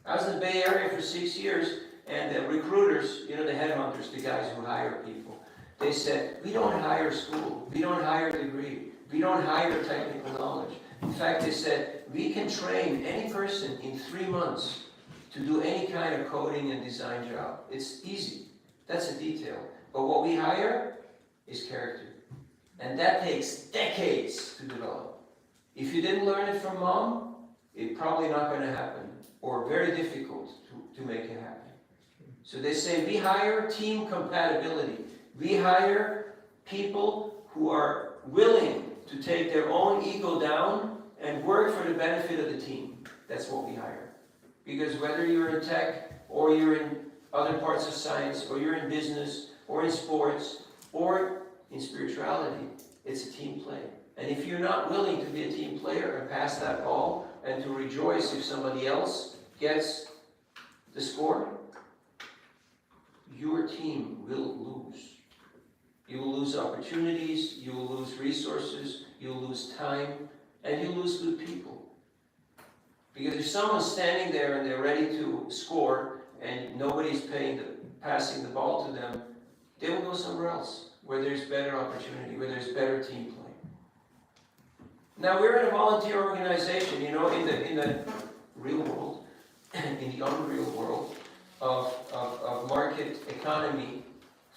I was in the Bay Area for 6 years, and the recruiters, you know, the headhunters, the guys who hire people, they said, we don't hire school, we don't hire degree, we don't hire technical knowledge. In fact, they said, we can train any person in 3 months to do any kind of coding and design job. It's easy. That's a detail. But what we hire is character. And that takes decades to develop. If you didn't learn it from mom, it's probably not going to happen, or very difficult to make it happen. So they say we hire team compatibility. We hire people who are willing to take their own ego down and work for the benefit of the team. That's what we hire. Because whether you're in tech, or you're in other parts of science, or you're in business, or in sports, or in spirituality, it's a team play. And if you're not willing to be a team player and pass that ball, and to rejoice if somebody else gets the score, your team will lose. You will lose opportunities, you will lose resources, you'll lose time, and you'll lose good people. Because if someone's standing there and they're ready to score, and nobody's passing the ball to them, they will go somewhere else, where there's better opportunity, where there's better team play. Now, we're in a volunteer organization, you know, in the real world, in the unreal world of market economy,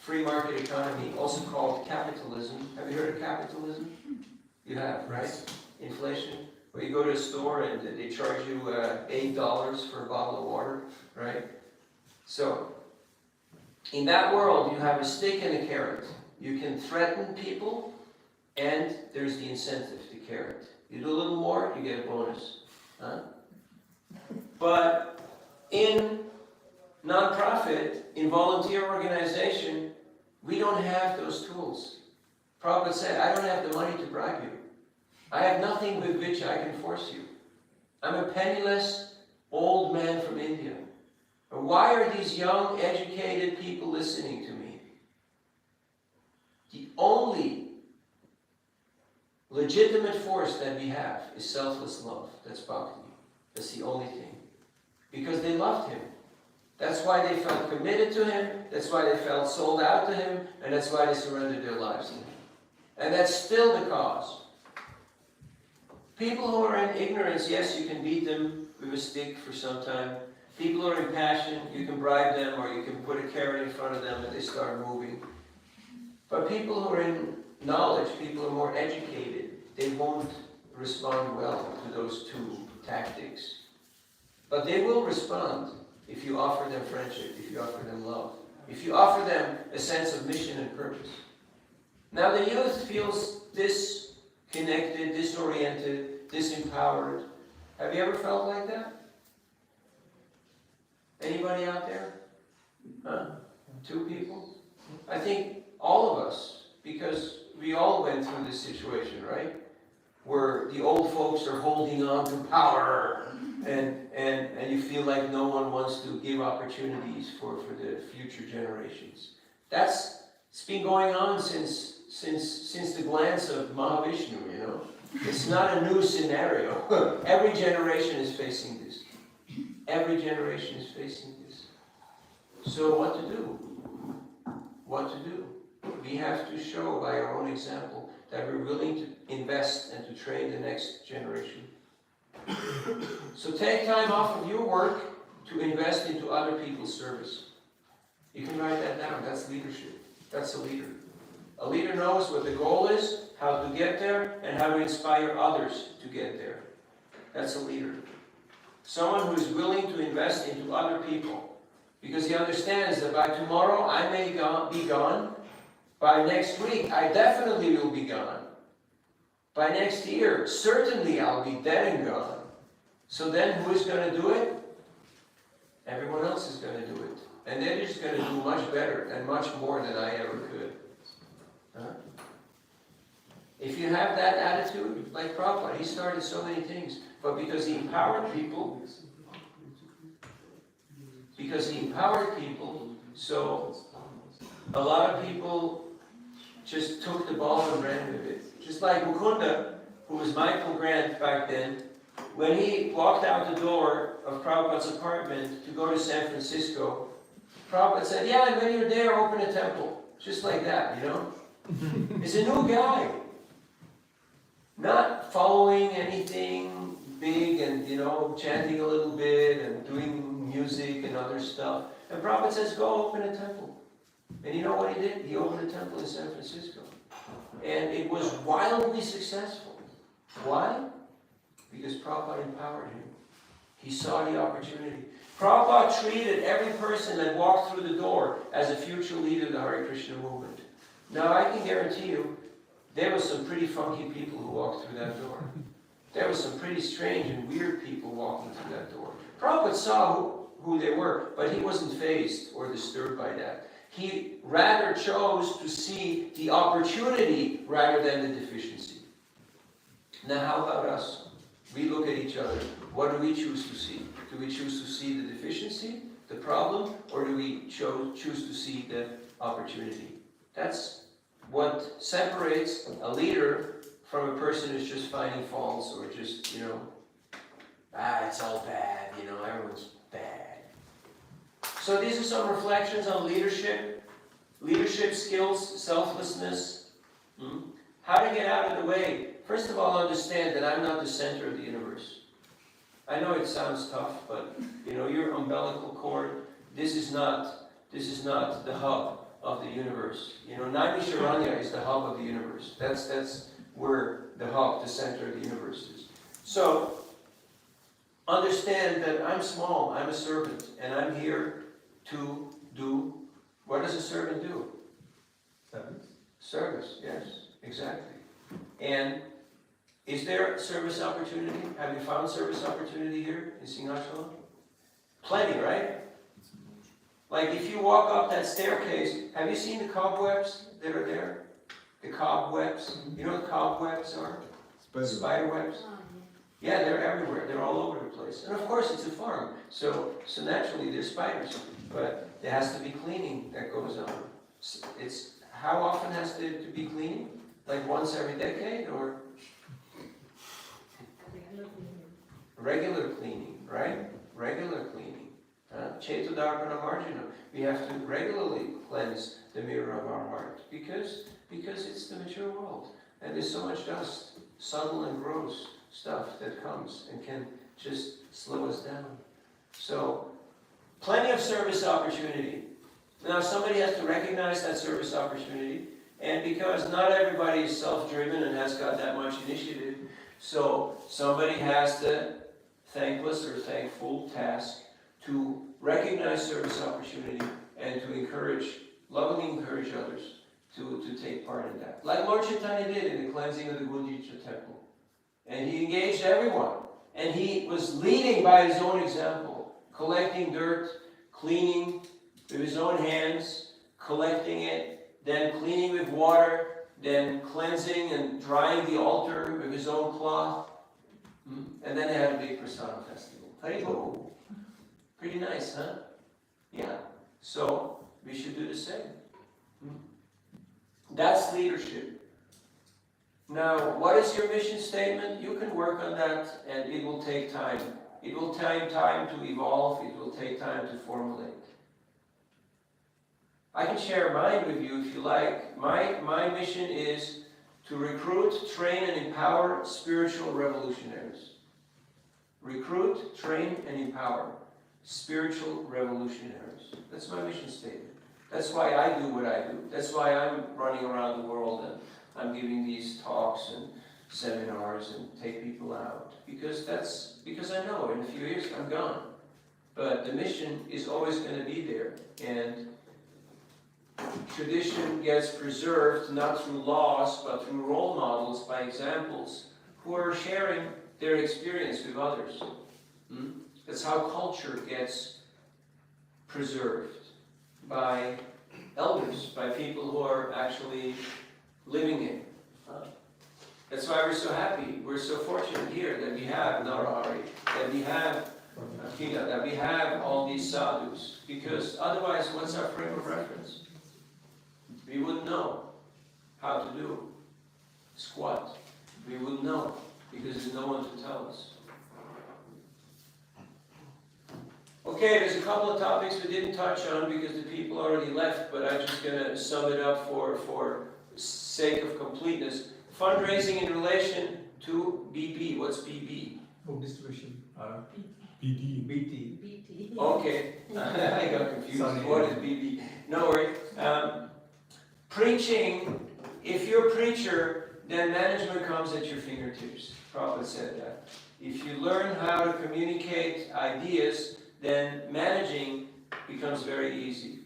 free market economy, also called capitalism. Have you heard of capitalism? You have, right? Inflation. Where you go to a store and they charge you $8 for a bottle of water, right? So, in that world, you have a stick and a carrot. You can threaten people, and there's the incentive, the carrot. You do a little more, you get a bonus. Huh? But in non-profit, in volunteer organization, we don't have those tools. Prabhupada said, I don't have the money to bribe you. I have nothing with which I can force you. I'm a penniless old man from India. Why are these young, educated people listening to me? The only legitimate force that we have is selfless love. That's bhakti. That's the only thing. Because they loved him. That's why they felt committed to him. That's why they felt sold out to him. And that's why they surrendered their lives to him. And that's still the cause. People who are in ignorance, yes, you can beat them with a stick for some time. People who are in passion, you can bribe them or you can put a carrot in front of them and they start moving. But people who are in knowledge, people who are more educated, they won't respond well to those two tactics. But they will respond if you offer them friendship, if you offer them love, if you offer them a sense of mission and purpose. Now the youth feels disconnected, disoriented, disempowered. Have you ever felt like that? Anybody out there? Huh? 2 people? I think all of us, because we all went through this situation, right? Where the old folks are holding on to power and you feel like no one wants to give opportunities for the future generations. It's been going on since the glance of Mahavishnu, you know? It's not a new scenario. Every generation is facing this. Every generation is facing this. So what to do? What to do? We have to show by our own example that we're willing to invest and to train the next generation. So take time off of your work to invest into other people's service. You can write that down. That's leadership. That's a leader. A leader knows what the goal is, how to get there, and how to inspire others to get there. That's a leader. Someone who is willing to invest into other people. Because he understands that by tomorrow I may be gone. By next week I definitely will be gone. By next year, certainly I'll be dead and gone. So then who is going to do it? Everyone else is going to do it. And they're just going to do much better and much more than I ever could. Huh? If you have that attitude, like Prabhupada, he started so many things. But because he empowered people, so a lot of people just took the ball and ran with it. Just like Mukunda, who was Michael Grant back then, when he walked out the door of Prabhupada's apartment to go to San Francisco, Prabhupada said, yeah, and when you're there, open a temple. Just like that, you know? He's a new guy. Not following anything big and, you know, chanting a little bit and doing music and other stuff. And Prabhupada says, go open a temple. And you know what he did? He opened a temple in San Francisco. And it was wildly successful. Why? Because Prabhupada empowered him. He saw the opportunity. Prabhupada treated every person that walked through the door as a future leader of the Hare Krishna movement. Now I can guarantee you, there were some pretty funky people who walked through that door. There were some pretty strange and weird people walking through that door. Prabhupada saw who they were, but he wasn't fazed or disturbed by that. He rather chose to see the opportunity rather than the deficiency. Now how about us? We look at each other. What do we choose to see? Do we choose to see the deficiency, the problem, or do we choose to see the opportunity? That's what separates a leader from a person who's just finding faults or just, you know, it's all bad, you know, everyone's bad. So these are some reflections on leadership skills, selflessness, how to get out of the way. First of all, understand that I'm not the center of the universe. I know it sounds tough, but you know, your umbilical cord, this is not the hub of the universe. You know, Naimisharanya is the hub of the universe. That's where the hub, the center of the universe is. So, understand that I'm small, I'm a servant, and I'm here to do, what does a servant do? Service. Service, yes, exactly. And is there service opportunity? Have you found service opportunity here in Singhachalam? Plenty, right? Like if you walk up that staircase, have you seen the cobwebs that are there? The cobwebs. You know what cobwebs are? Spider webs. Ah, Yeah, they're everywhere. They're all over the place. And of course, it's a farm, so naturally there's spiders. But there has to be cleaning that goes on. It's how often has to be cleaning? Like once every decade, or regular cleaning, right? Regular cleaning. Cetodarpana margina. We have to regularly cleanse the mirror of our heart because it's the mature world, and there's so much dust, subtle and gross stuff that comes and can just slow us down. So, plenty of service opportunity. Now, somebody has to recognize that service opportunity, and because not everybody is self-driven and has got that much initiative, so somebody has the thankless or thankful task to recognize service opportunity and to lovingly encourage others to take part in that. Like Lord Chaitanya did in the cleansing of the Gundicha temple. And he engaged everyone. And he was leading by his own example, collecting dirt, cleaning with his own hands, collecting it, then cleaning with water, then cleansing and drying the altar with his own cloth. And then they had a big prasadam festival. Haribo. Pretty nice, huh? Yeah. So we should do the same. That's leadership. Now, what is your mission statement? You can work on that, and it will take time. It will take time to evolve. It will take time to formulate. I can share mine with you if you like. My mission is to recruit, train, and empower spiritual revolutionaries. Recruit, train, and empower spiritual revolutionaries. That's my mission statement. That's why I do what I do. That's why I'm running around the world and I'm giving these talks and seminars and take people out. Because I know in a few years I'm gone. But the mission is always going to be there. And tradition gets preserved not through laws but through role models, by examples, who are sharing their experience with others. That's how culture gets preserved, by elders, by people who are actually living it. That's why we're so happy. We're so fortunate here that we have Narahari, that we have Akila, that we have all these sadhus. Because otherwise, what's our frame of reference? We wouldn't know how to do squat. We wouldn't know because there's no one to tell us. Okay, there's a couple of topics we didn't touch on because the people already left, but I'm just going to sum it up for sake of completeness. Fundraising in relation to BB. What's BB? Book distribution. BD. BT. BT. Okay, I got confused. Sorry. What is BB? No worry. Preaching, if you're a preacher, then management comes at your fingertips. Prabhupada said that. If you learn how to communicate ideas, then managing becomes very easy.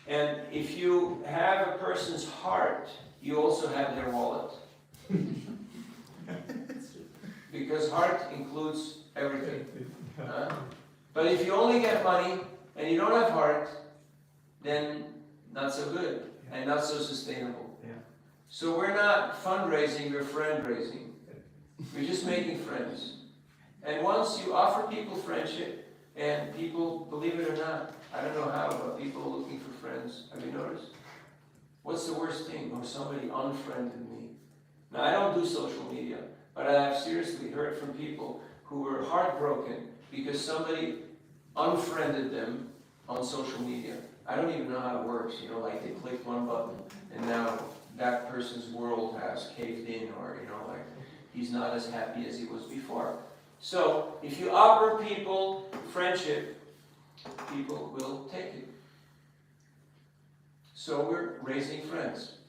And if you have a person's heart, you also have their wallet. Because heart includes everything. But if you only get money and you don't have heart, then not so good and not so sustainable. Yeah. So we're not fundraising, we're friend raising. We're just making friends. And once you offer people friendship, and people, believe it or not, I don't know how, but people are looking for friends. Have you noticed? What's the worst thing? Oh, somebody unfriended me. Now, I don't do social media, but I have seriously heard from people who were heartbroken because somebody unfriended them on social media. I don't even know how it works, like they clicked one button and now that person's world has caved in, or, like he's not as happy as he was before. So, if you offer people friendship, people will take it. So we're raising friends.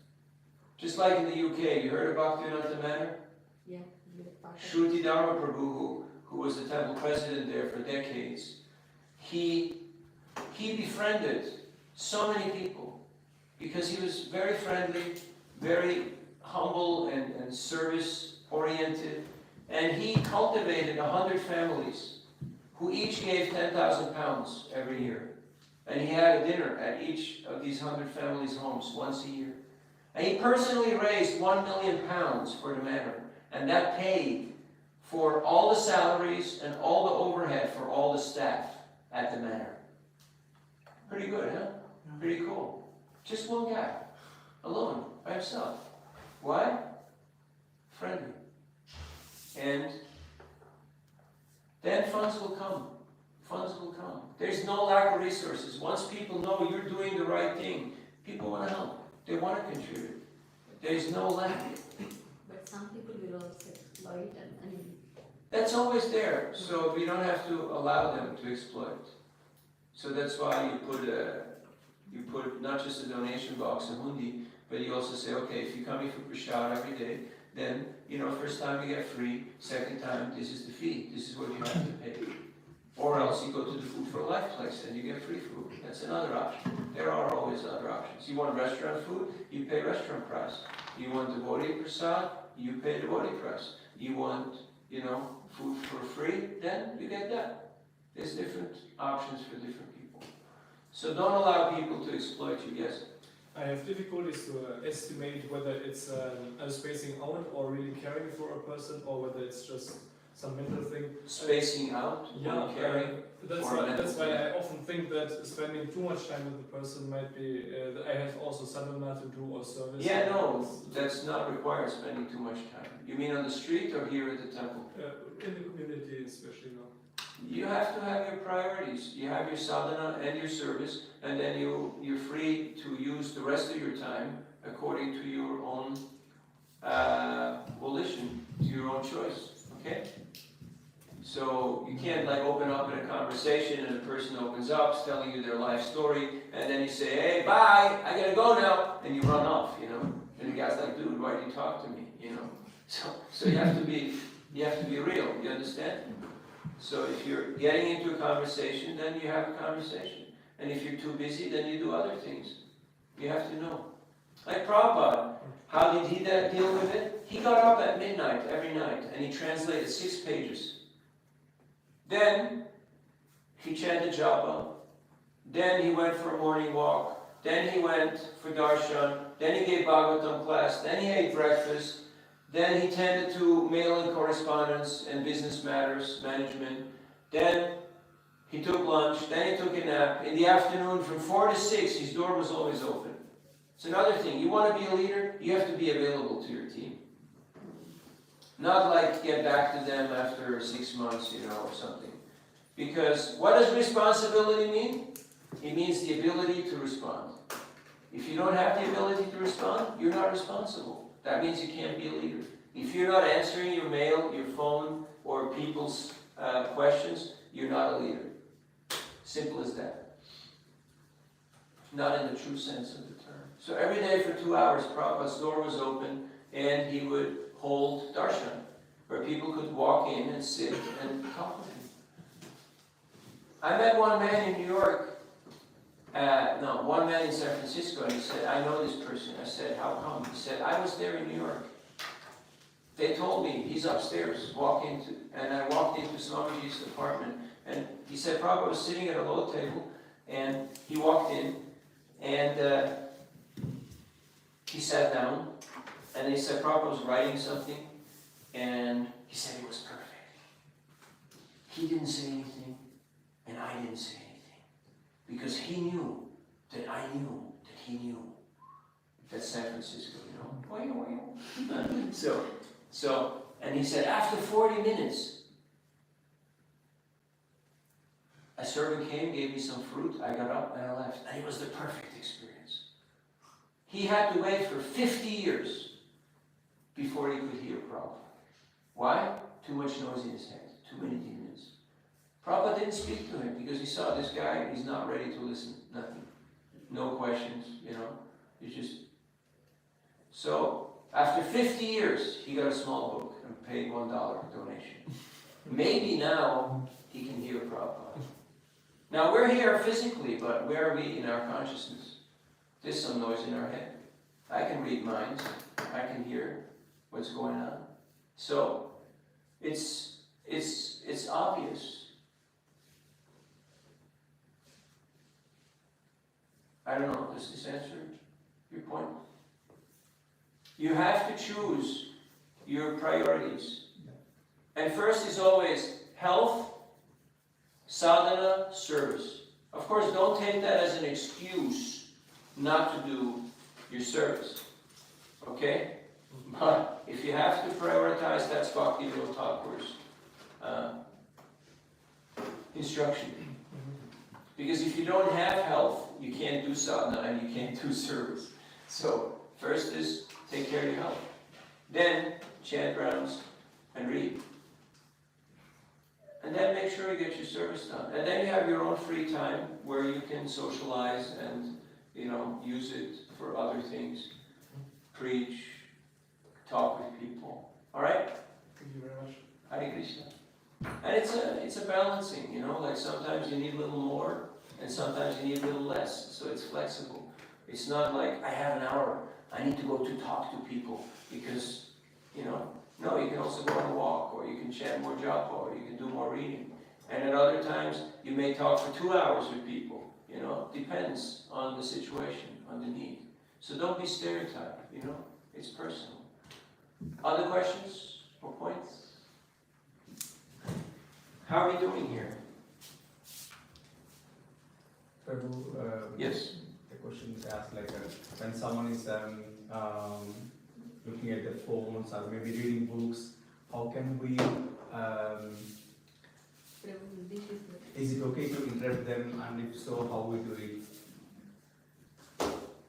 Just like in the UK, you heard of Bhaktivinoda Manor? Yeah. Shruti Dharma Prabhu, who was the temple president there for decades, he befriended so many people because he was very friendly, very humble and service-oriented. And he cultivated 100 families who each gave 10,000 pounds every year. And he had a dinner at each of these 100 families' homes once a year. And he personally raised £1 million for the manor. And that paid for all the salaries and all the overhead for all the staff at the manor. Pretty good, huh? Pretty cool. Just one guy, alone, by himself. Why? Friendly. And then funds will come. Funds will come. There's no lack of resources. Once people know you're doing the right thing, people want to help. They want to contribute. There's no lack. But some people will also exploit and I mean, That's always there, so we don't have to allow them to exploit. So that's why you put not just a donation box, a hundi, but you also say, okay, if you come here for prashad every day, then, first time you get free, second time, this is the fee, this is what you have to pay. Or else you go to the Food for Life place and you get free food. That's another option. There are always other options. You want restaurant food, you pay restaurant price. You want devotee prasad, you pay devotee price. You want, food for free, then you get that. There's different options for different people. So don't allow people to exploit you, yes? I have difficulties to estimate whether it's a spacing out or really caring for a person, or whether it's just some mental thing. Spacing out, Yeah, caring. that's why I often think that spending too much time with the person might be. I have also sadhana to do or service. Yeah, no, that's not required spending too much time. You mean on the street or here at the temple? In the community, especially now. You have to have your priorities. You have your sadhana and your service, and then you're free to use the rest of your time according to your own volition, to your own choice. Okay? So you can't open up in a conversation and a person opens up, telling you their life story, and then you say, hey, bye, I gotta go now, and you run off, And the guy's like, dude, why did you talk to me, So you have to be real, you understand? So if you're getting into a conversation, then you have a conversation. And if you're too busy, then you do other things. You have to know. Like Prabhupada, how did he deal with it? He got up at midnight every night and he translated 6 pages. Then he chanted japa. Then he went for a morning walk. Then he went for darshan. Then he gave Bhagavatam class. Then he ate breakfast. Then he tended to mail and correspondence and business matters, management. Then he took lunch. Then he took a nap. In the afternoon, from 4 to 6, his door was always open. It's another thing. You want to be a leader, you have to be available to your team. Not get back to them after 6 months, or something. Because what does responsibility mean? It means the ability to respond. If you don't have the ability to respond, you're not responsible. That means you can't be a leader. If you're not answering your mail, your phone, or people's questions, you're not a leader. Simple as that. Not in the true sense of the term. So every day for 2 hours, Prabhupada's door was open, and he would hold darshan, where people could walk in and sit and talk with him. I met one man in New York, one man in San Francisco, and he said, I know this person. I said, how come? He said, I was there in New York. They told me, he's upstairs, and I walked into Swamiji's apartment, and he said, Prabhupada was sitting at a low table, and he walked in, and he sat down, and they said Prabhupada was writing something, and he said it was perfect. He didn't say anything, and I didn't say anything. Because he knew that I knew that he knew. That's San Francisco, and he said, after 40 minutes, a servant came, gave me some fruit, I got up and I left. And it was the perfect experience. He had to wait for 50 years before he could hear Prabhupada. Why? Too much noise in his head, too many demons. Prabhupada didn't speak to him because he saw this guy, he's not ready to listen, nothing. No questions, It's just... So, after 50 years, he got a small book and paid $1 donation. Maybe now he can hear Prabhupada. Now we're here physically, but where are we in our consciousness? There's some noise in our head. I can read minds. I can hear what's going on. So, it's obvious. I don't know, does this answer your point? You have to choose your priorities. And first is always health, sadhana, service. Of course, don't take that as an excuse not to do your service. Okay? But if you have to prioritize, that's Bhakti-Vinod Thakur's instruction. Because if you don't have health, you can't do sadhana and you can't do service. So, first is take care of your health. Then, chant rounds and read. And then make sure you get your service done. And then you have your own free time where you can socialize and, use it for other things. Preach, talk with people. Alright? Thank you very much. Hare Krishna. And it's a balancing, like sometimes you need a little more and sometimes you need a little less. So it's flexible. It's not like I have an hour, I need to go to talk to people because, no, you can also go on a walk or you can chant more japa or you can do more reading. And at other times you may talk for 2 hours with people, depends on the situation, on the need. So don't be stereotyped, it's personal. Other questions or points? How are we doing here? Prabhu, Yes. the question is asked when someone is looking at their phones or maybe reading books, how can we, is it okay to interrupt them, and if so, how we do it?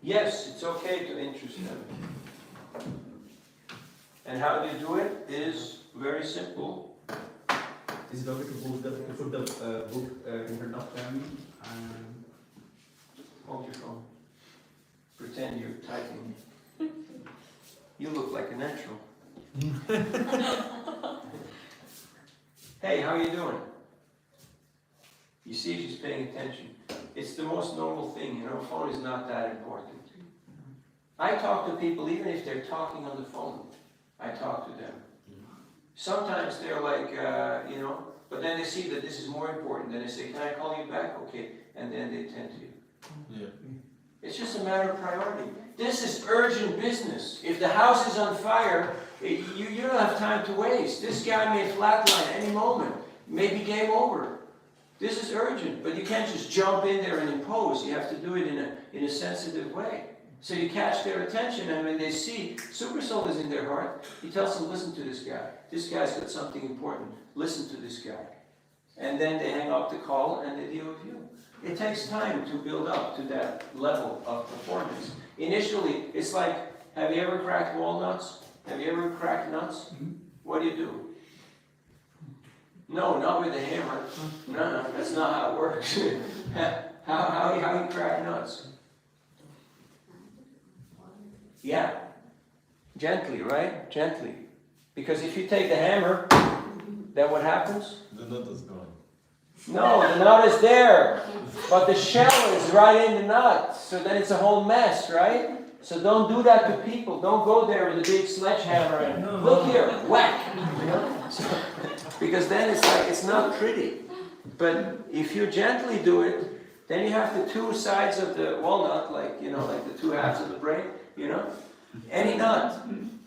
Yes, it's okay to interest them. And how you do it is very simple. Is it okay to put the book in front of them and Hold your phone. Pretend you're typing. You look like a natural. Hey, how are you doing? You see she's paying attention. It's the most normal thing, phone is not that important. I talk to people even if they're talking on the phone. I talk to them. Sometimes they're like, but then they see that this is more important. Then they say, can I call you back? Okay. And then they attend to you. Yeah. It's just a matter of priority. This is urgent business. If the house is on fire, you don't have time to waste. This guy may flatline any moment. Maybe game over. This is urgent, but you can't just jump in there and impose. You have to do it in a sensitive way. So you catch their attention, and when they see Super Soul is in their heart, he tells them, listen to this guy. This guy's got something important. Listen to this guy. And then they hang up the call and they deal with you. It takes time to build up to that level of performance. Initially, it's like, have you ever cracked walnuts? Have you ever cracked nuts? What do? No, not with a hammer. No, that's not how it works. how you crack nuts? Yeah. Gently, right? Gently. Because if you take the hammer, then what happens? The nut is gone. No, the nut is there, but the shell is right in the nut, so then it's a whole mess, right? So don't do that to people. Don't go there with a big sledgehammer and look here, whack. Because then it's like, it's not pretty. But if you gently do it, then you have the two sides of the walnut, like the two halves of the brain, any nut.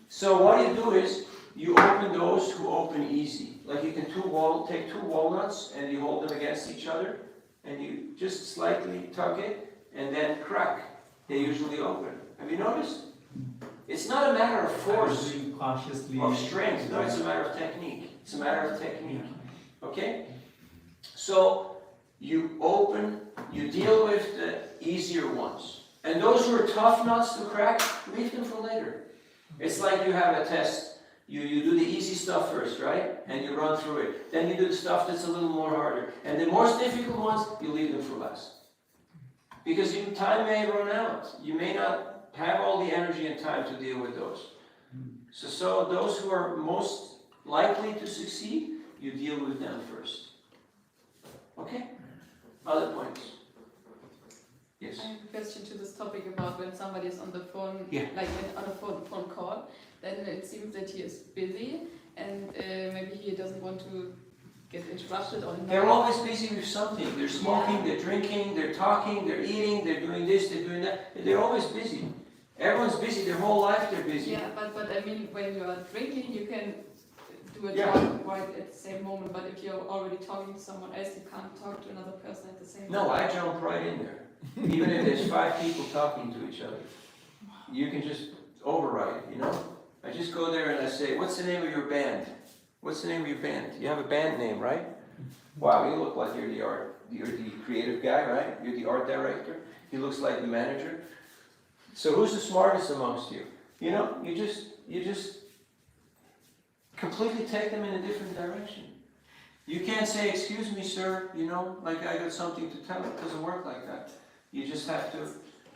So what you do is, you open those who open easy. Like you can take two walnuts and you hold them against each other and you just slightly tug it and then crack. They usually open. Have you noticed? It's not a matter of force, cautiously of strength. No, it's a matter of technique. It's a matter of technique. Okay? So you open, you deal with the easier ones. And those who are tough nuts to crack, leave them for later. It's like you have a test. You do the easy stuff first, right? And you run through it. Then you do the stuff that's a little more harder. And the most difficult ones, you leave them for last. Because time may run out. You may not have all the energy and time to deal with those. So those who are most likely to succeed, you deal with them first. Okay? Other points? Yes? I have a question to this topic about when somebody is on the phone, like on a phone call, then it seems that he is busy and maybe he doesn't want to get interrupted or They're not. always busy with something. They're smoking, they're drinking, they're talking, they're eating, they're doing this, they're doing that. They're always busy. Everyone's busy, their whole life they're busy. Yeah, but I mean, when you are drinking, you can do a Yeah. talk right at the same moment, but if you're already talking to someone else, you can't talk to another person at the same No, time. I jump right in there. Even if there's 5 people talking to each other. You can just override it, you know? I just go there and I say, what's the name of your band? What's the name of your band? You have a band name, right? Wow, you look like you're the creative guy, right? You're the art director. He looks like the manager. So who's the smartest amongst you? You know, you just completely take them in a different direction. You can't say, excuse me, sir, you know, like I got something to tell. It doesn't work like that. You just have to,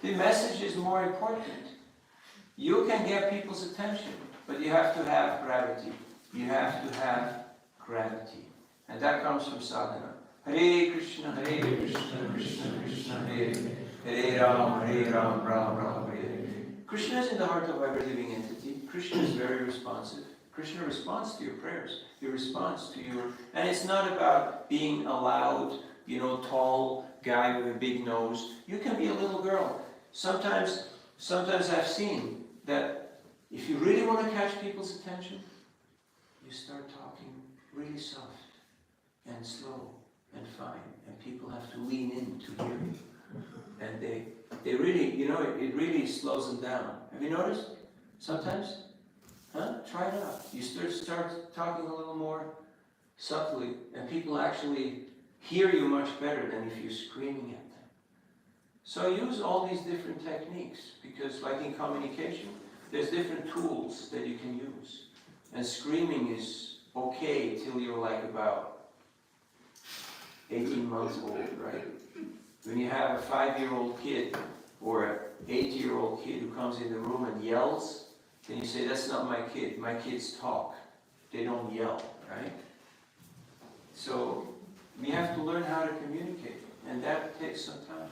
the message is more important. You can get people's attention, but you have to have gravity. You have to have gravity. And that comes from sadhana. Hare Krishna, Krishna Krishna, Hare Ram, Ram Ram, Hare Hare. Krishna is in the heart of every living entity. Krishna is very responsive. Krishna responds to your prayers. He responds to your... And it's not about being a loud, you know, tall guy with a big nose. You can be a little girl. Sometimes I've seen that if you really want to catch people's attention, you start talking really soft and slow and fine, and people have to lean in to hear you. And they really, you know, it really slows them down. Have you noticed? Sometimes? Huh? Try it out. You start talking a little more subtly, and people actually hear you much better than if you're screaming at them. So use all these different techniques, because like in communication, there's different tools that you can use. And screaming is okay till you're like about 18 months old, right? When you have a 5-year-old kid or an 8-year-old kid who comes in the room and yells, then you say, that's not my kid. My kids talk. They don't yell, right? So we have to learn how to communicate, and that takes some time.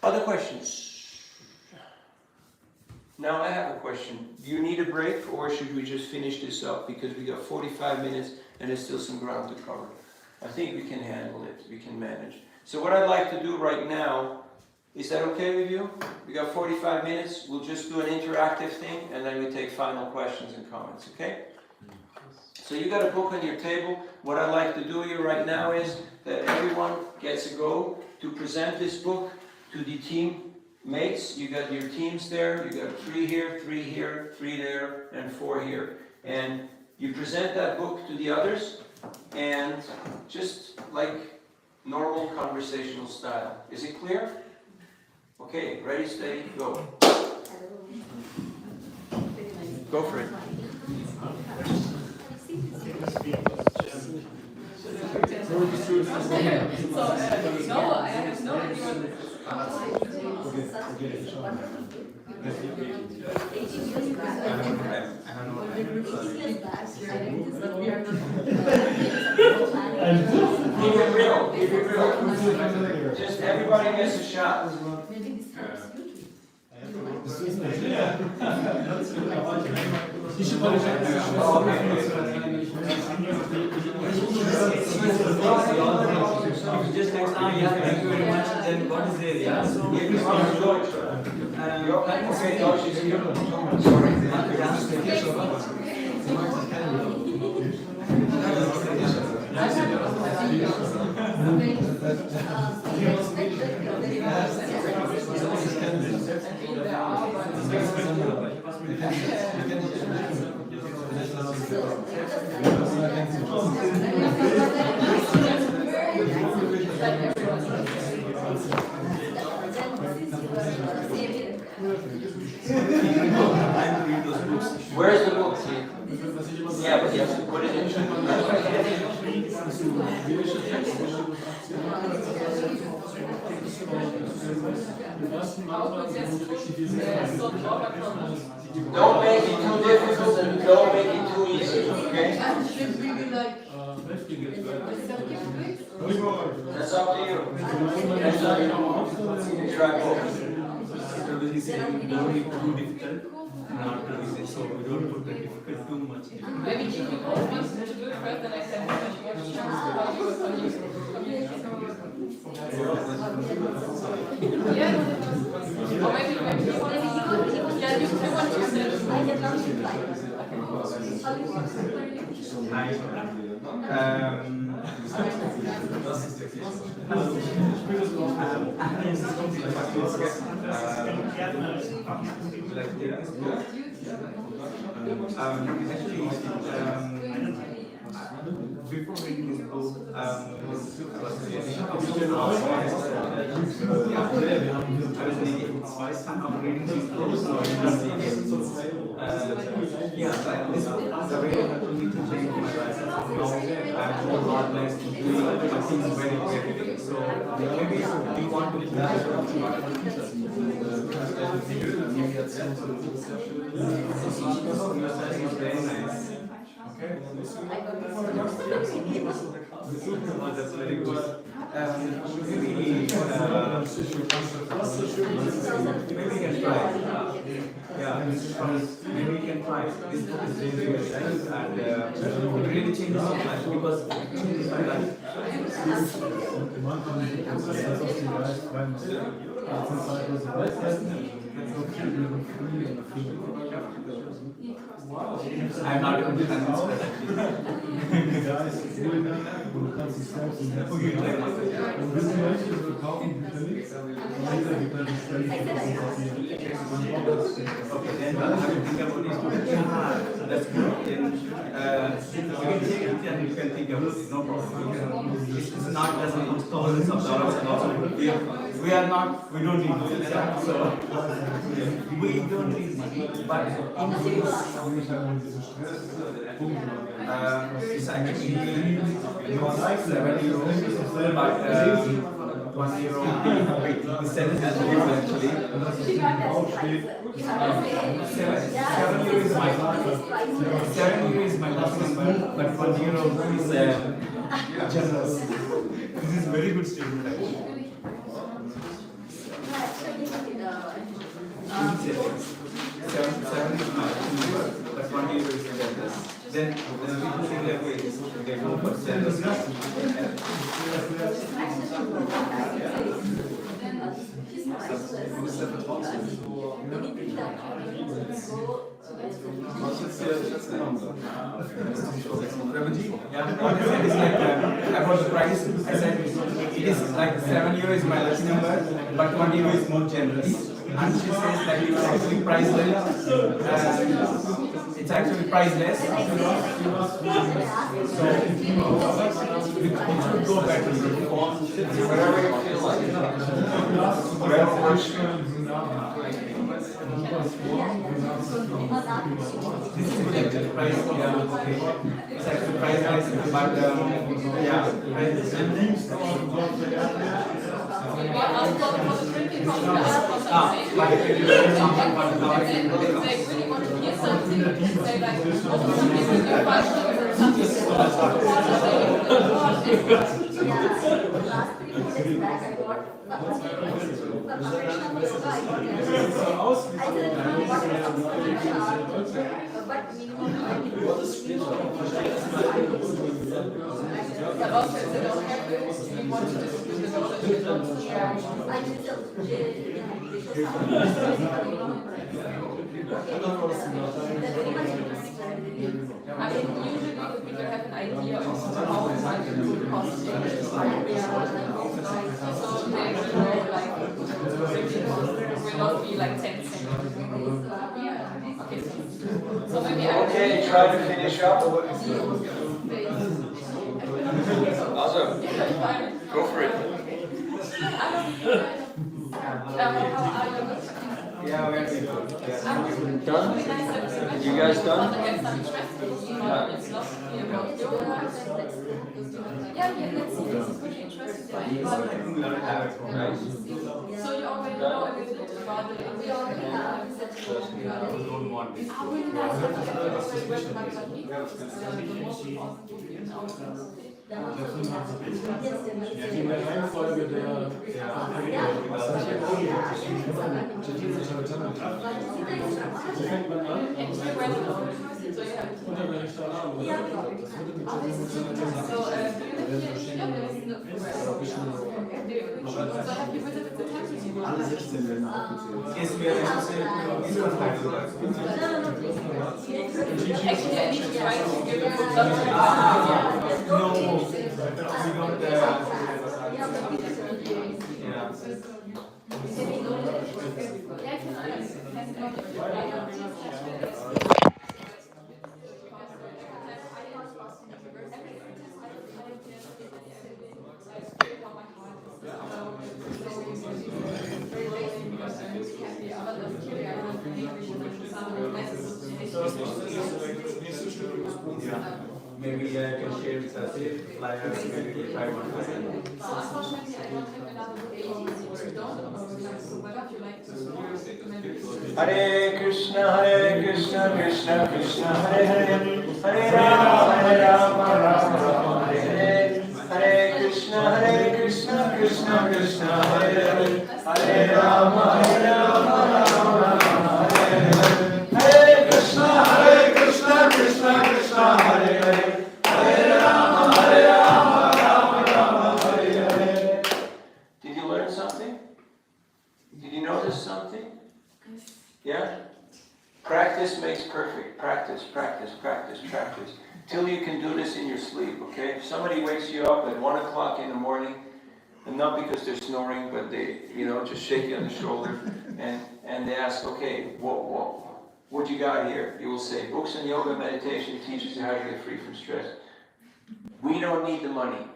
Other questions? Now I have a question. Do you need a break, or should we just finish this up? Because we got 45 minutes and there's still some ground to cover. I think we can handle it. We can manage. So what I'd like to do right now, is that okay with you? We got 45 minutes. We'll just do an interactive thing, and then we take final questions and comments, okay? So you got a book on your table. What I'd like to do here right now is that everyone gets a go to present this book to the teammates. You got your teams there. You got 3 here, 3 here, 3 there, and 4 here. And you present that book to the others, and just like normal conversational style. Is it clear? Okay, ready, steady, go. Go for it. No, I have no idea what Keep it real, keep it real. Just everybody gets a shot. Just explain, yeah, thank you very much. Then what is there? Yeah, so Okay, George is here. Sorry. Where's the book? Yeah, but you have to put it in. Don't make it too difficult and don't make it too easy, okay? That's up to you. That's up to you. Try both. we say we don't need too difficult, not so we don't put the difficult too much. Maybe if you both want to do it first, then I can Yeah, or maybe you want to, yeah, you want to use it. I cannot reply. Hi. Before reading this book, I was reading this book, so yeah, this the way I need to change my life. Now I'm more organized to do things very clearly. So maybe we want to is very nice. Okay. That's very good. Maybe we can try. Yeah, maybe we can try. This book is really nice and it really changes my life because it changes my life. I'm not able to convince okay, then I have to think about it. That's good. Then you can take it and you can think about it. No problem. It's not doesn't thousands of dollars and also we are not, we don't need money. So we don't need money, but in case it's actually €7, but €1 the sentence is actually €7 is my last number, but €1 is generous. This is very good statement actually. Seven is my number, but €1 is generous. Then people think that way, they go for generous. Was ist jetzt der letzte Name? Yeah, what I said is like about the price. I said it is like €7 is my lucky number, but €1 is more generous. And she says that it's actually priceless. It's actually priceless. So it should go better. Whatever you feel like. Whatever works for you. This is actually price. Yeah, okay. It's actually priceless, but yeah, priceless. But if you do something for the dollar, They really want to hear something, they say like, oh, some people do 5 shillings and some people do I mean, usually people have an idea of how much it would cost. So they will know, like, it will not be like 10 cents. Okay, so maybe I will. Okay, try to finish up. Awesome. Go for it. yeah, we're good. Done? You guys done? Yeah, let's see. This is pretty interesting. So you already know a little bit about the Don't want this. In der Reihenfolge der Wie fängt man an? Unter welcher Alarm? So, So have you visited the temples you want? Alle 16 Länder aufgezählt. Yes, we are associated with this one. Actually, I need to try to give you some No, we don't. Maybe I can share with us flyers, maybe if I want to send. Unfortunately, I don't have another book or you don't, so whether you like to maybe. Hare Krishna, Krishna Krishna, Hare Hare, Hare Rama, Rama Rama, Hare Hare, Hare Krishna, Krishna Krishna, Hare Hare, Hare Rama, Rama Rama, Hare Hare, Hare Krishna, Krishna Krishna, Hare Hare, Hare Rama, Rama Rama, Hare Hare. Did you learn something? Did you notice something? Yeah? Practice makes perfect. Practice, practice, practice, practice. Till you can do this in your sleep, okay? If somebody wakes you up at 1 o'clock in the morning, and not because they're snoring, but they, just shake you on the shoulder, and they ask, okay, what you got here? You will say, books on yoga meditation teaches you how to get free from stress. We don't need the money,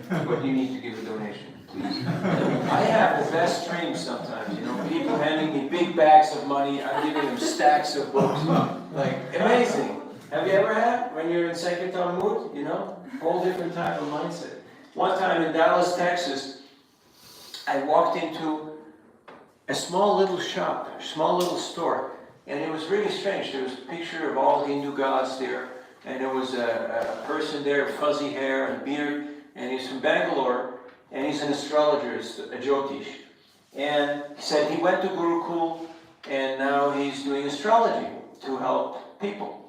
but you need to give a donation. Please. I have the best dreams sometimes, people handing me big bags of money, I'm giving them stacks of books, like, amazing. Have you ever had, when you're in Sankirtan mood, whole different type of mindset. One time in Dallas, Texas, I walked into a small little shop, small little store, and it was really strange. There was a picture of all Hindu gods there, and there was a person there, fuzzy hair and beard, and he's from Bangalore, and he's an astrologer, a Jyotish. And he said he went to Gurukul, and now he's doing astrology to help people.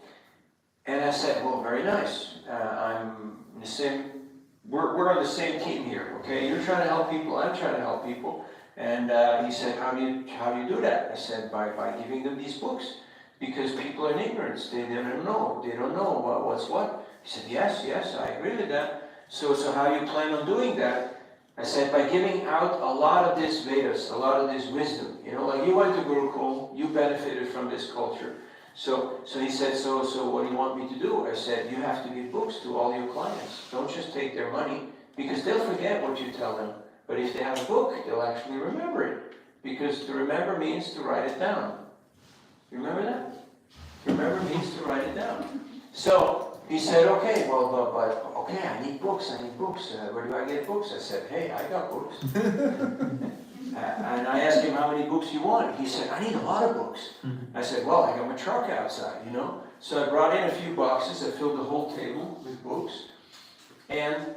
And I said, well, very nice. I'm in the same, we're on the same team here, okay? You're trying to help people, I'm trying to help people. And he said, how do you do that? I said, by giving them these books. Because people are in ignorance, they don't know what's what. He said, yes, I agree with that. So how do you plan on doing that? I said, by giving out a lot of this Vedas, a lot of this wisdom. Like you went to Gurukul, you benefited from this culture. So he said, so what do you want me to do? I said, you have to give books to all your clients. Don't just take their money, because they'll forget what you tell them. But if they have a book, they'll actually remember it. Because to remember means to write it down. You remember that? To remember means to write it down. So he said, okay, okay, I need books. Where do I get books? I said, hey, I got books. And I asked him how many books you want. He said, I need a lot of books. I said, well, I got my truck outside, So I brought in a few boxes. I filled the whole table with books. And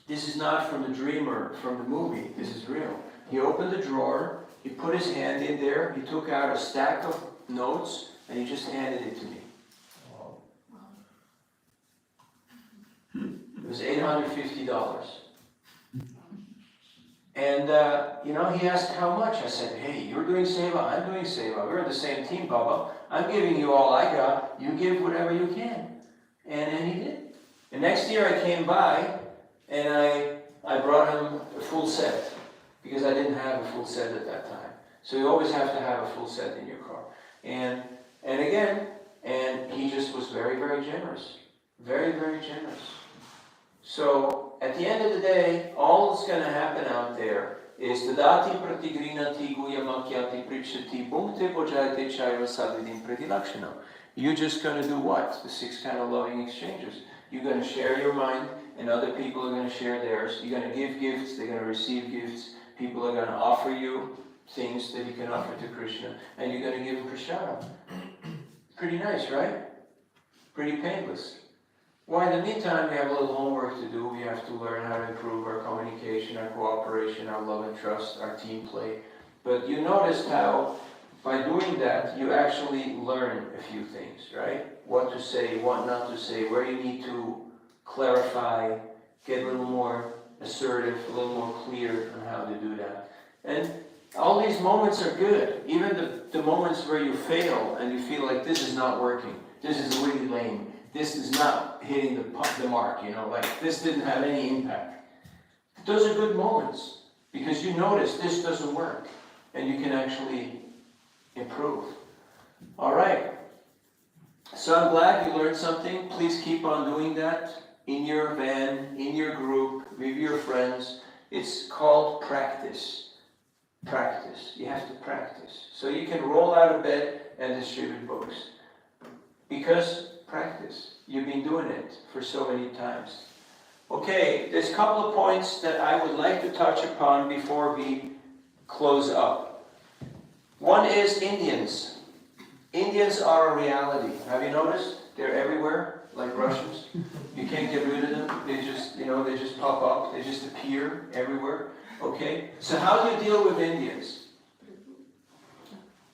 this is not from the dream or from the movie. This is real. He opened the drawer. He put his hand in there. He took out a stack of notes, and he just handed it to me. It was $850. And, he asked how much. I said, hey, you're doing Seva, I'm doing Seva. We're on the same team, Baba. I'm giving you all I got. You give whatever you can. And then he did. And next year I came by, and I brought him a full set, because I didn't have a full set at that time. So you always have to have a full set in your car. And he just was very, very generous. Very, very generous. So at the end of the day, all that's going to happen out there is tadati pratigrinati guyamakyati pricchati bhumte bojayate chaiva sadvidim pratilakshana. You're just going to do what? The 6 kind of loving exchanges. You're going to share your mind, and other people are going to share theirs. You're going to give gifts, they're going to receive gifts. People are going to offer you things that you can offer to Krishna, and you're going to give him prashadam. Pretty nice, right? Pretty painless. Well, in the meantime, we have a little homework to do. We have to learn how to improve our communication, our cooperation, our love and trust, our team play. But you noticed how, by doing that, you actually learn a few things, right? What to say, what not to say, where you need to clarify, get a little more assertive, a little more clear on how to do that. And all these moments are good. Even the moments where you fail and you feel like this is not working, this is really lame, this is not hitting the mark, like this didn't have any impact. Those are good moments because you notice this doesn't work and you can actually improve. All right. So I'm glad you learned something. Please keep on doing that in your van, in your group, with your friends. It's called practice. Practice. You have to practice. So you can roll out of bed and distribute books. Because practice. You've been doing it for so many times. Okay, there's a couple of points that I would like to touch upon before we close up. One is Indians. Indians are a reality. Have you noticed? They're everywhere, like Russians. You can't get rid of them. They just, they just pop up. They just appear everywhere. Okay? So how do you deal with Indians?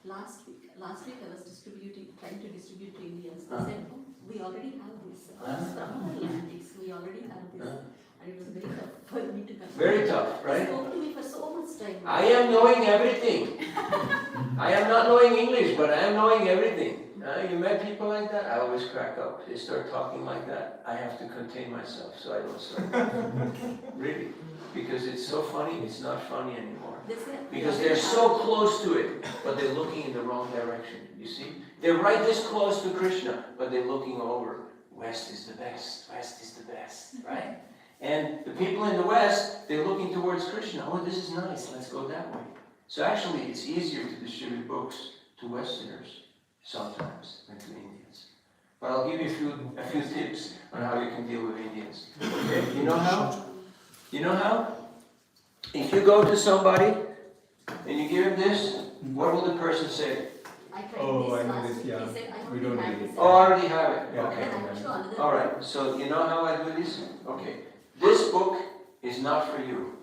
Last week I was trying to distribute to Indians. They said, oh, we already have this. From Atlantics, we already have this. And it was very tough for me to come. Very tough, right? They spoke to me for so much time. I am knowing everything. I am not knowing English, but I am knowing everything. You met people like that? I always crack up. They start talking like that. I have to contain myself so I don't start. Really. Because it's so funny, it's not funny anymore. Because they're so close to it, but they're looking in the wrong direction. You see? They're right this close to Krishna, but they're looking over. West is the best. West is the best. Right? And the people in the West, they're looking towards Krishna. Oh, this is nice. Let's go that way. So actually, it's easier to distribute books to Westerners sometimes than to Indians. But I'll give you a few tips on how you can deal with Indians. Okay, you know how? You know how? If you go to somebody and you give him this, what will the person say? I tried Oh, I this know last this, week. yeah. He said, I We already don't have need this. Oh, I already have it. Yeah. Okay. And I went to another. All right. So you know how I do this? Okay. This book is not for you.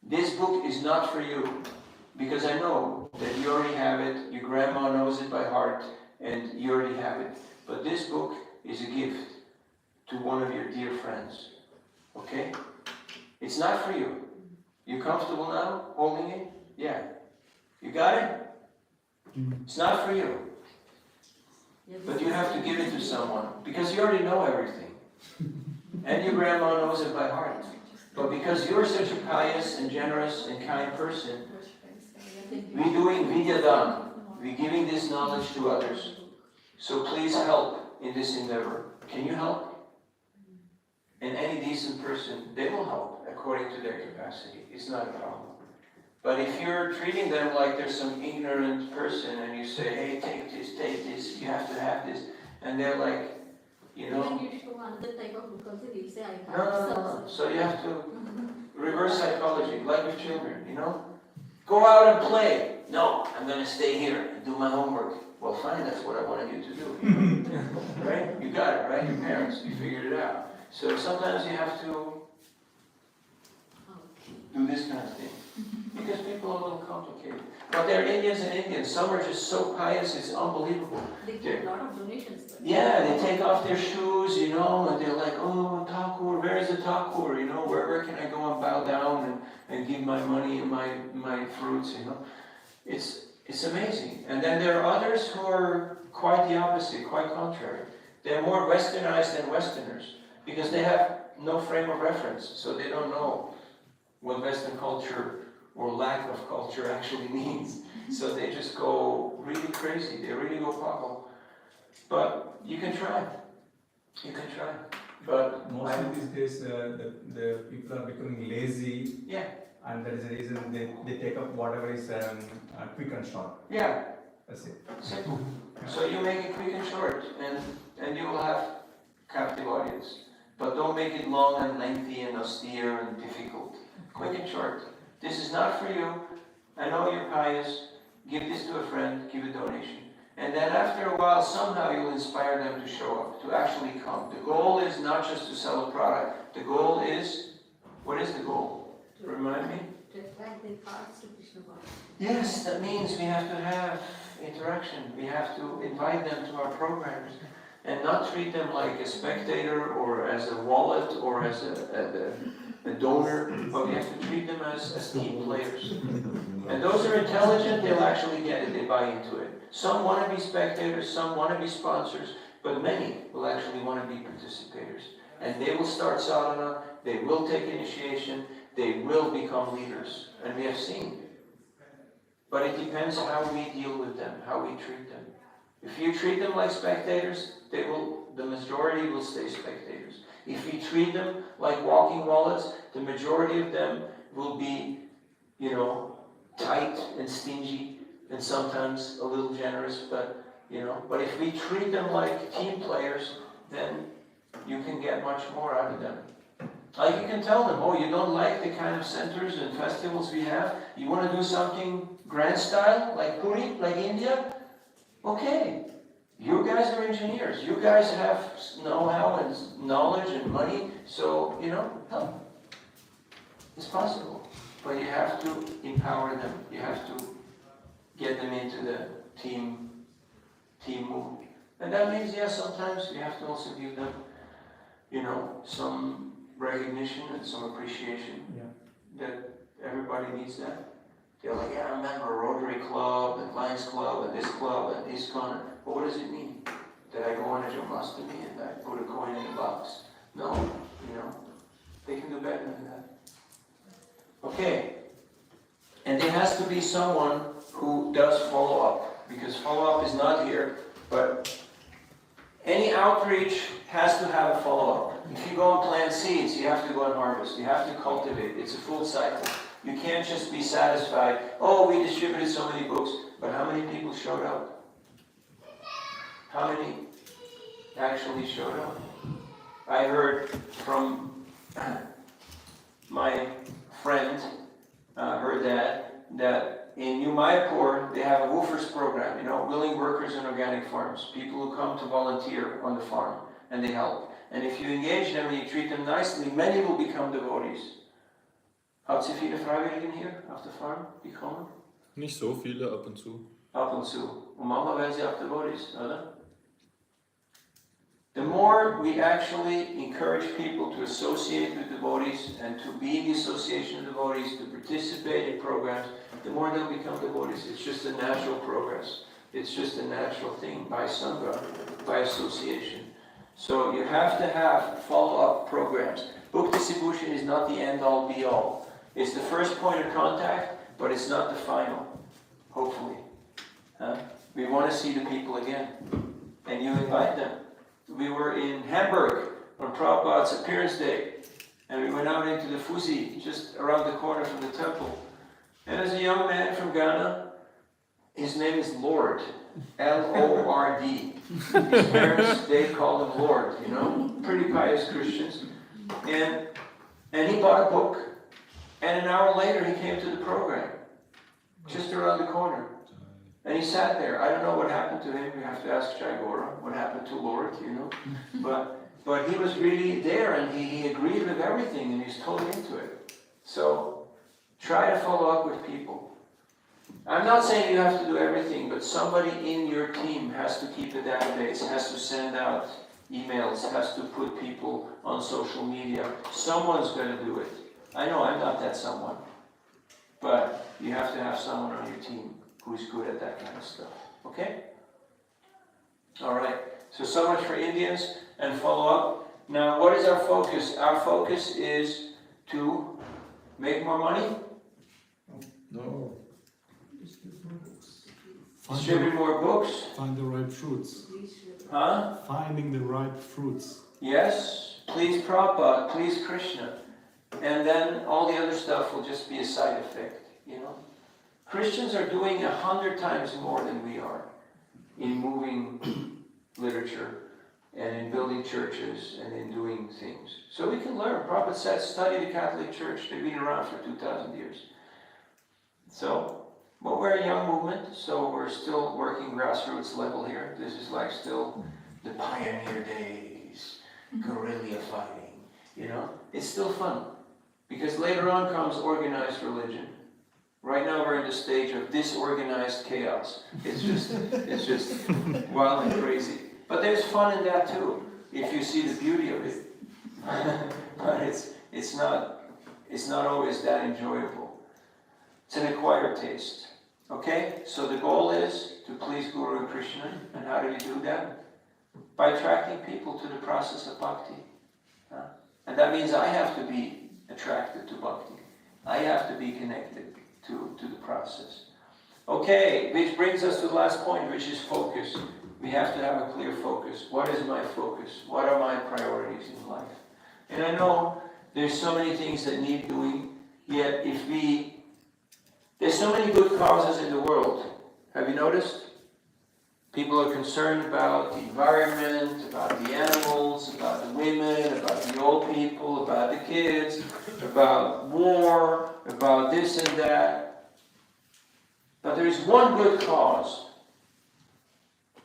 This book is not for you. Because I know that you already have it, your grandma knows it by heart, and you already have it. But this book is a gift to one of your dear friends. Okay? It's not for you. You comfortable now holding it? Yeah. You got it? It's not for you. Yeah, But you have to give it to someone. Because you already know everything. And your grandma knows it by heart. But because you're such a pious and generous and kind person, we're doing Vidyadan. We're giving this knowledge to others. So please help in this endeavor. Can you help? And any decent person, they will help according to their capacity. It's not a problem. But if you're treating them like they're some ignorant person and you say, hey, take this, you have to have this, and they're like, Even you show another type of book also, he'll say, I have no. So you have to reverse psychology, like with children, Go out and play. No, I'm going to stay here and do my homework. Well, fine, that's what I wanted you to do. Right? You got it, right? Your parents, you figured it out. So sometimes you have to do this kind of thing. Because people are a little complicated. But they're Indians and Indians. Some are just so pious, it's unbelievable. They give a lot of donations. Yeah, they take off their shoes, and they're like, oh, Thakur, where is the Thakur? Where can I go and bow down and give my money and my fruits, It's amazing. And then there are others who are quite the opposite, quite contrary. They're more westernized than Westerners, because they have no frame of reference, so they don't know what Western culture or lack of culture actually means. So they just go really crazy, they really go pop. But you can try. You can try. But Mostly these days, the people are becoming lazy, yeah, and that is the reason they take up whatever is quick and short. yeah, That's it. simple. So you make it quick and short, and you will have captive audience. But don't make it long and lengthy and austere and difficult. Quick and short. This is not for you. I know you're pious. Give this to a friend. Give a donation. And then after a while, somehow you'll inspire them to show up, to actually come. The goal is not just to sell a product. The goal is, what is the goal? Remind me? To attract their hearts to Krishna consciousness. Yes, that means we have to have interaction. We have to invite them to our programs and not treat them like a spectator or as a wallet or as a a donor, but we have to treat them as team players. And those who are intelligent, they'll actually get it, they buy into it. Some want to be spectators, some want to be sponsors, but many will actually want to be participators. And they will start sadhana, they will take initiation, they will become leaders. And we have seen. But it depends on how we deal with them, how we treat them. If you treat them like spectators, the majority will stay spectators. If you treat them like walking wallets, the majority of them will be, tight and stingy and sometimes a little generous, but if we treat them like team players, then you can get much more out of them. Like you can tell them, oh, you don't like the kind of centers and festivals we have, you want to do something grand style, like Puri, like India? Okay. You guys are engineers. You guys have know-how and knowledge and money, so, help. It's possible. But you have to empower them. You have to get them into the team mood. And that means, sometimes we have to also give them, some recognition and some appreciation. That everybody needs that. They're like, I remember Rotary Club and Lions Club and this club and this corner. But what does it mean? That I go on a Jamastami and I put a coin in the box? No, they can do better than that. Okay. And there has to be someone who does follow up, because follow up is not here, but any outreach has to have a follow up. If you go and plant seeds, you have to go and harvest. You have to cultivate. It's a full cycle. You can't just be satisfied, oh, we distributed so many books, but how many people showed up? How many actually showed up? I heard from my friend, her dad, that in New Mayapur, they have a woofers program, willing workers in organic farms, people who come to volunteer on the farm, and they help. And if you engage them and you treat them nicely, many will become devotees. Habt ihr viele Freiwilligen hier auf der Farm, die kommen? Nicht so viele, ab und zu. Ab und zu. Und manchmal werden sie auch devotees, oder? The more we actually encourage people to associate with devotees and to be in the association of devotees, to participate in programs, the more they'll become devotees. It's just a natural progress. It's just a natural thing by Sangha, by association. So you have to have follow-up programs. Book distribution is not the end-all, be-all. It's the first point of contact, but it's not the final, hopefully. We want to see the people again, and you invite them. We were in Hamburg on Prabhupada's appearance day, and we went out into the Fuzi, just around the corner from the temple. And there's a young man from Ghana, his name is Lord, L-O-R-D. His parents, they call him Lord, pretty pious Christians. And he bought a book, and an hour later he came to the program, just around the corner. And he sat there. I don't know what happened to him. You have to ask Jai Gora what happened to Lord, But he was really there, and he agreed with everything, and he's totally into it. So try to follow up with people. I'm not saying you have to do everything, but somebody in your team has to keep a database, has to send out emails, has to put people on social media. Someone's going to do it. I know I'm not that someone, but you have to have someone on your team who's good at that kind of stuff. Okay? All right. So much for Indians and follow up. Now, what is our focus? Our focus is to make more money? No. Distribute more books? Find the right fruits. Huh? Finding the right fruits. Yes. Please Prabhupada, please Krishna. And then all the other stuff will just be a side effect, Christians are doing 100 times more than we are in moving literature and in building churches and in doing things. So we can learn. Prabhupada said, study the Catholic Church. They've been around for 2,000 years. But we're a young movement, so we're still working grassroots level here. This is like still the pioneer days, guerrilla fighting, It's still fun. Because later on comes organized religion. Right now we're in the stage of disorganized chaos. It's just wild and crazy. But there's fun in that too, if you see the beauty of it. But it's not it's not always that enjoyable. It's an acquired taste. Okay? So the goal is to please Guru and Krishna. And how do you do that? By attracting people to the process of bhakti. And that means I have to be attracted to bhakti. I have to be connected to the process. Okay, which brings us to the last point, which is focus. We have to have a clear focus. What is my focus? What are my priorities in life? And I know there's so many things that need doing, yet there's so many good causes in the world. Have you noticed? People are concerned about the environment, about the animals, about the women, about the old people, about the kids, about war, about this and that. But there is one good cause,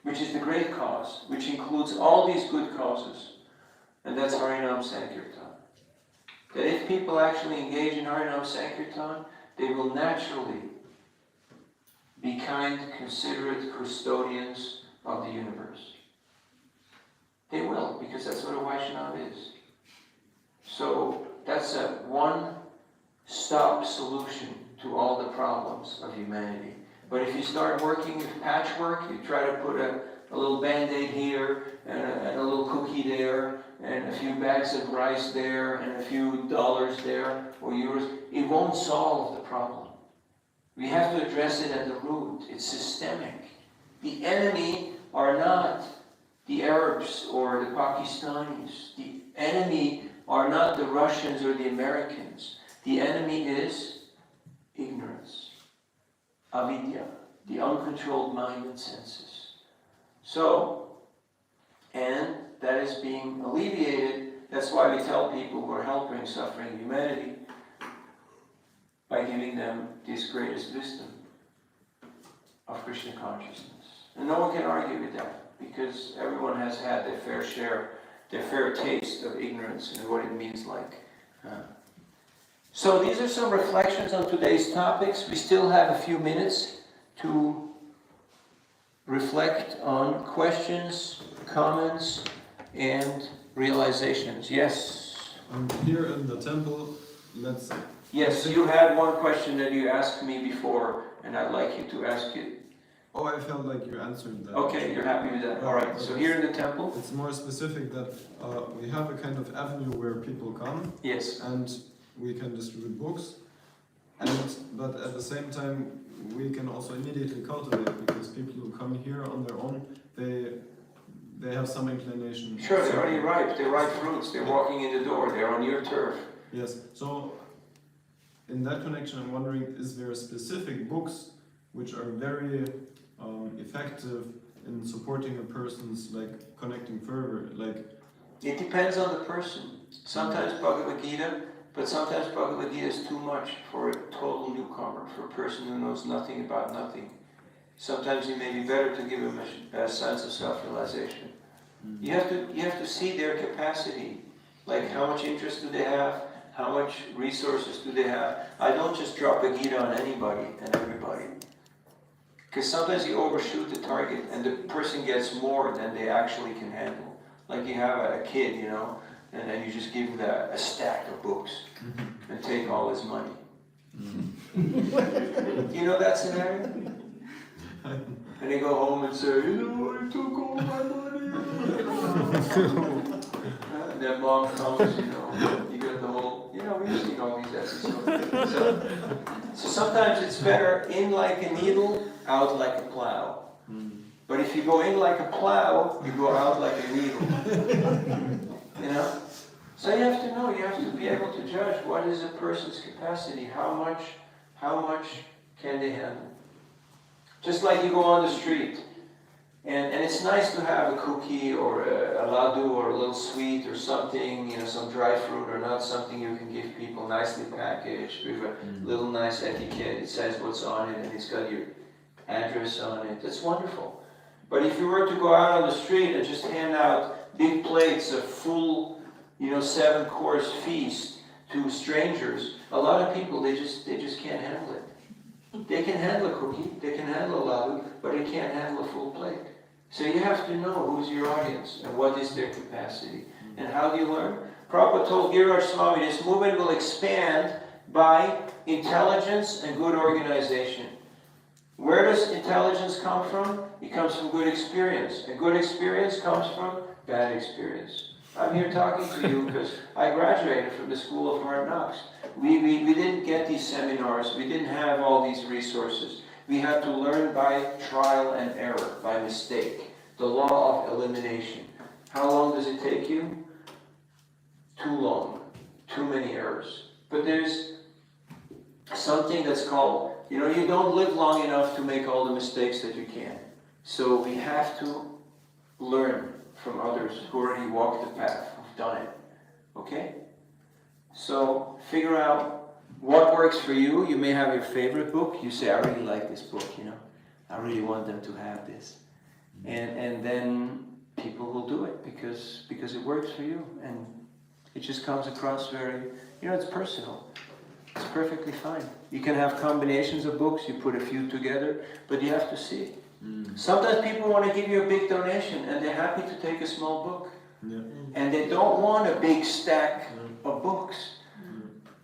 which is the great cause, which includes all these good causes, and that's Harinam Sankirtan. That if people actually engage in Harinam Sankirtan, they will naturally be kind, considerate custodians of the universe. They will, because that's what a Vaishnava is. So that's a one-stop solution to all the problems of humanity. But if you start working with patchwork, you try to put a little band-aid here, and a little cookie there, and a few bags of rice there, and a few dollars there, or euros, it won't solve the problem. We have to address it at the root. It's systemic. The enemy are not the Arabs or the Pakistanis. The enemy are not the Russians or the Americans. The enemy is ignorance, avidya, the uncontrolled mind and senses. So, and that is being alleviated. That's why we tell people who are helping suffering humanity by giving them this greatest wisdom of Krishna consciousness. And no one can argue with that, because everyone has had their fair share, their fair taste of ignorance and what it means like. So these are some reflections on today's topics. We still have a few minutes to reflect on questions, comments, and realizations. Yes? Here in the temple, let's... Yes, you had one question that you asked me before, and I'd like you to ask it. Oh, I felt like you answered that. Okay, you're happy with that. All right, so here in the temple? It's more specific that we have a kind of avenue where people come. Yes. And we can distribute books. But at the same time, we can also immediately cultivate, because people who come here on their own, they have some inclination. Sure, they're already ripe. They're ripe fruits. They're walking in the door. They're on your turf. Yes. So, in that connection, I'm wondering, is there specific books which are very effective in supporting a person's connecting further? It depends on the person. Sometimes Bhagavad Gita, but sometimes Bhagavad Gita is too much for a total newcomer, for a person who knows nothing about nothing. Sometimes it may be better to give him a sense of self-realization. You have to see their capacity, like how much interest do they have, how much resources do they have. I don't just drop a Gita on anybody and everybody. Because sometimes you overshoot the target and the person gets more than they actually can handle. Like you have a kid, and then you just give him a stack of books and take all his money. You know that scenario? And they go home and say, I took all my money. And then mom comes, you get the whole, we've seen all these episodes. So sometimes it's better in like a needle, out like a plow. But if you go in like a plow, you go out like a needle. So you have to know, you have to be able to judge what is a person's capacity, how much can they handle. Just like you go on the street, and it's nice to have a cookie or a laddu or a little sweet or something, some dry fruit or not, something you can give people nicely packaged with a little nice etiquette. It says what's on it and it's got your address on it. That's wonderful. But if you were to go out on the street and just hand out big plates of full, 7-course feast to strangers, a lot of people, they just can't handle it. They can handle a cookie, they can handle a laddu, but they can't handle a full plate. So you have to know who's your audience and what is their capacity. And how do you learn? Prabhupada told Giriraj Swami, this movement will expand by intelligence and good organization. Where does intelligence come from? It comes from good experience. And good experience comes from bad experience. I'm here talking to you because I graduated from the School of Hard Knocks. We didn't get these seminars. We didn't have all these resources. We had to learn by trial and error, by mistake. The law of elimination. How long does it take you? Too long. Too many errors. But there's something that's called, you don't live long enough to make all the mistakes that you can. So we have to learn from others who already walked the path, who've done it. Okay? So figure out what works for you. You may have your favorite book. You say, I really like this book, I really want them to have this. And then people will do it because it works for you. And it just comes across very, it's personal. It's perfectly fine. You can have combinations of books, you put a few together, but you have to see. Sometimes people want to give you a big donation and they're happy to take a small book. Yeah. And they don't want a big stack of books.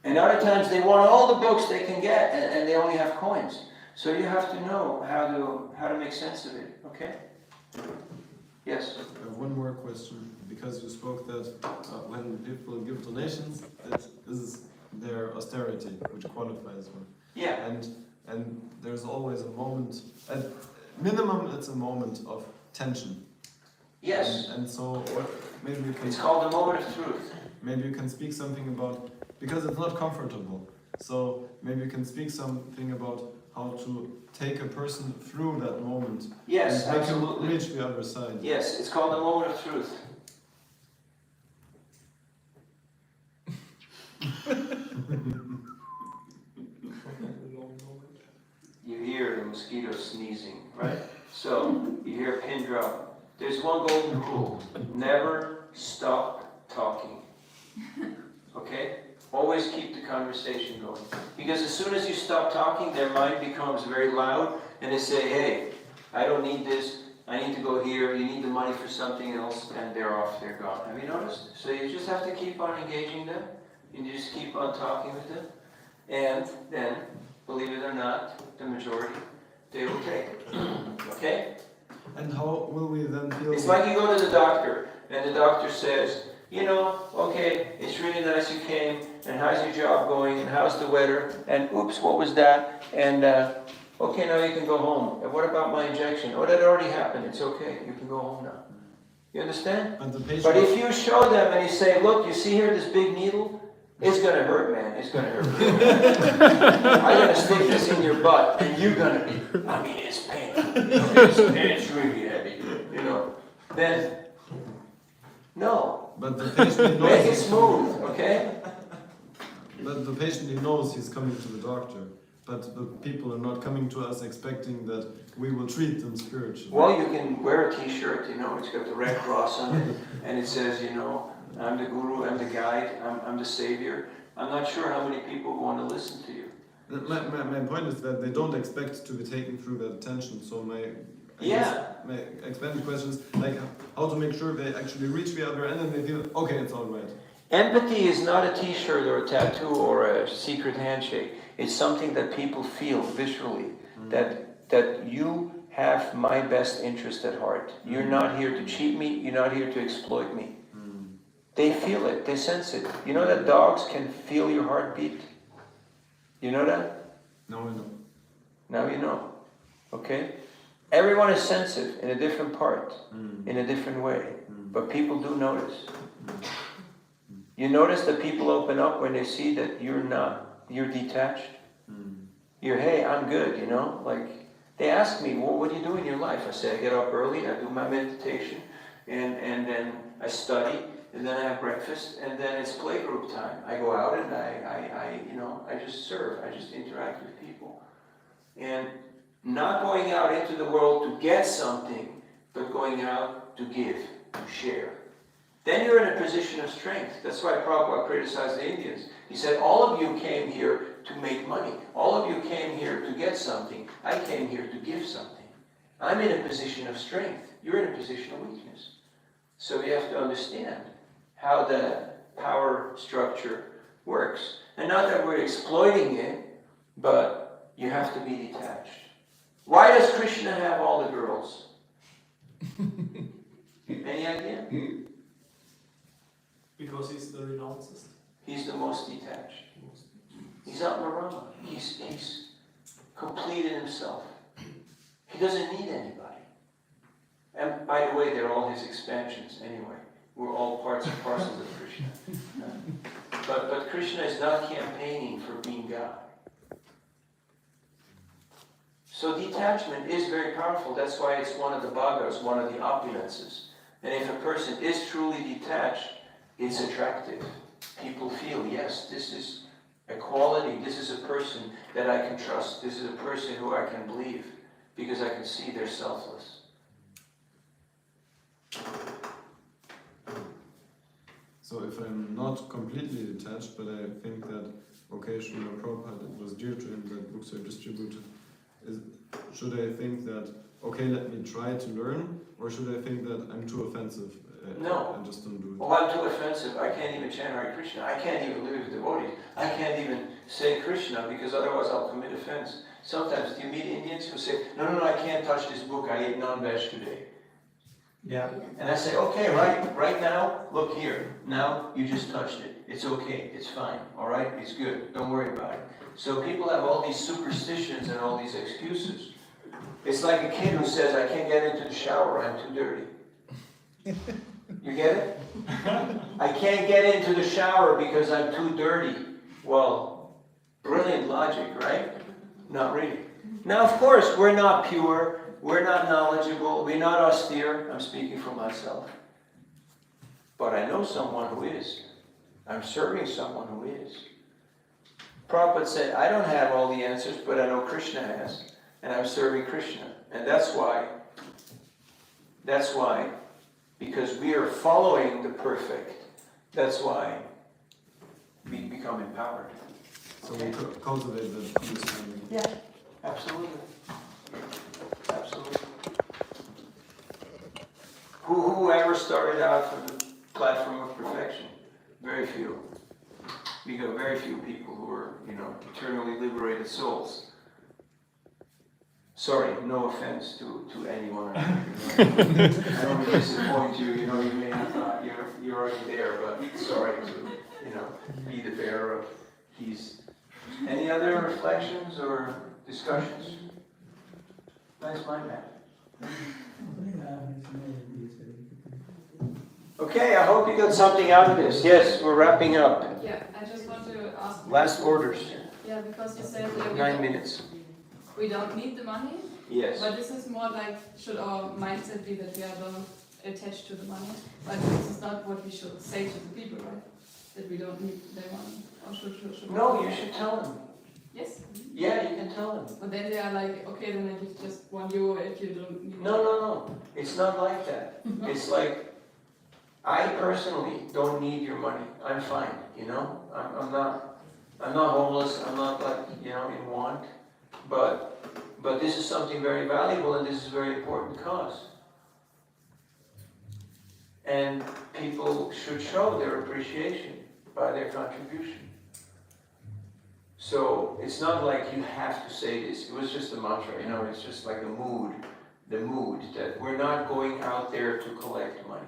And other times they want all the books they can get and they only have coins. So you have to know how to make sense of it, okay? Yes? I have one more question, because you spoke that when people give donations, that is their austerity, which qualifies one. Yeah. And there's always a moment, at minimum it's a moment of tension. Yes. And so maybe you can... It's called the moment of truth. Maybe you can speak something about, because it's not comfortable, so maybe you can speak something about how to take a person through that moment. Yes, and make him absolutely. reach the other side. Yes, it's called the moment of truth. You hear the mosquito sneezing, right? So you hear a pin drop. There's one golden rule: never stop talking. Okay? Always keep the conversation going. Because as soon as you stop talking, their mind becomes very loud, and they say, hey, I don't need this, I need to go here, you need the money for something else, and they're off, they're gone. Have you noticed? So you just have to keep on engaging them, and you just keep on talking with them, and then, believe it or not, the majority, they will take it. Okay? And how will we then feel... It's like you go to the doctor, and the doctor says, okay, it's really nice you came, and how's your job going, and how's the weather, and oops, what was that, and okay, now you can go home. And what about my injection? Oh, that already happened, it's okay, you can go home now. You understand? And the patient... But if you show them and you say, look, you see here this big needle? It's gonna hurt, man, it's gonna hurt. I'm gonna stick this in your butt, and you're gonna be, it's painful. It's really heavy, Then, no. But the patient knows... Make it smooth, okay? But the patient knows he's coming to the doctor. But the people are not coming to us expecting that we will treat them spiritually. Well, you can wear a t-shirt, it's got the red cross on it, and it says, I'm the guru, I'm the guide, I'm the savior. I'm not sure how many people want to listen to you. My point is that they don't expect to be taken through that tension, so my expanded question is like how to make sure they actually reach the other end and they feel, okay, it's all right. Empathy is not a t-shirt or a tattoo or a secret handshake. It's something that people feel viscerally, that you have my best interest at heart. You're not here to cheat me, you're not here to exploit me. They feel it, they sense it. You know that dogs can feel your heartbeat? You know that? No, I know. Now you know. Okay? Everyone is sensitive in a different part, in a different way. But people do notice. You notice that people open up when they see that you're not, you're detached. You're, hey, I'm good, like, they ask me, well, what do you do in your life? I say, I get up early, I do my meditation, and then I study, and then I have breakfast, and then it's playgroup time. I go out and I just serve, I just interact with people. And not going out into the world to get something, but going out to give, to share. Then you're in a position of strength. That's why Prabhupada criticized the Indians. He said, all of you came here to make money. All of you came here to get something. I came here to give something. I'm in a position of strength. You're in a position of weakness. So you have to understand how the power structure works. And not that we're exploiting it, but you have to be detached. Why does Krishna have all the girls? Any idea? Because he's the renouncist. He's the most detached. He's out in the Rama. He's complete in himself. He doesn't need anybody. And by the way, they're all his expansions anyway. We're all parts and parcels of Krishna. But Krishna is not campaigning for being God. So detachment is very powerful. That's why it's one of the bhagas, one of the opulences. And if a person is truly detached, it's attractive. People feel, yes, this is a quality, this is a person that I can trust, this is a person who I can believe, because I can see they're selfless. So if I'm not completely detached, but I think that, okay, Srila Prabhupada, it was dear to him that books are distributed, should I think that, okay, let me try to learn, or should I think that I'm too offensive No. and just don't do it? Oh, I'm too offensive. I can't even chant Hare Krishna. I can't even live with devotees. I can't even say Krishna because otherwise I'll commit offense. Sometimes do you meet Indians who say, no, I can't touch this book. I ate non-veg today. Yeah. And I say, okay, right now, look here. Now you just touched it. It's okay. It's fine. All right? It's good. Don't worry about it. So people have all these superstitions and all these excuses. It's like a kid who says, I can't get into the shower. I'm too dirty. You get it? I can't get into the shower because I'm too dirty. Well, brilliant logic, right? Not really. Now, of course, we're not pure, we're not knowledgeable, we're not austere. I'm speaking for myself. But I know someone who is. I'm serving someone who is. Prabhupada said, I don't have all the answers, but I know Krishna has. And I'm serving Krishna. And that's why, because we are following the perfect, that's why we become empowered. So we cultivate that understanding. Yeah, absolutely. Absolutely. Who ever started out from the platform of perfection? Very few. We got very few people who are, eternally liberated souls. Sorry, no offense to anyone. I don't mean to disappoint you. You may have thought you're already there, but sorry to, be the bearer of these. Any other reflections or discussions? Nice mind map. Okay, I hope you got something out of this. Yes, we're wrapping up. Yeah, I just want to ask. Last orders. Yeah, because you said 9 minutes. we don't need the money. Yes. But this is more like, should our mindset be that we are not attached to the money? But this is not what we should say to the people, right? That we don't need their money. Or should No, you should tell them. Yes? Yeah, you can tell them. But then they are like, okay, then I give just €1 if you don't need No. It's not like that. It's like, I personally don't need your money. I'm fine, I'm not homeless. I'm not in want. But this is something very valuable, and this is a very important cause. And people should show their appreciation by their contribution. So it's not like you have to say this. It was just a mantra, it's just like the mood that we're not going out there to collect money.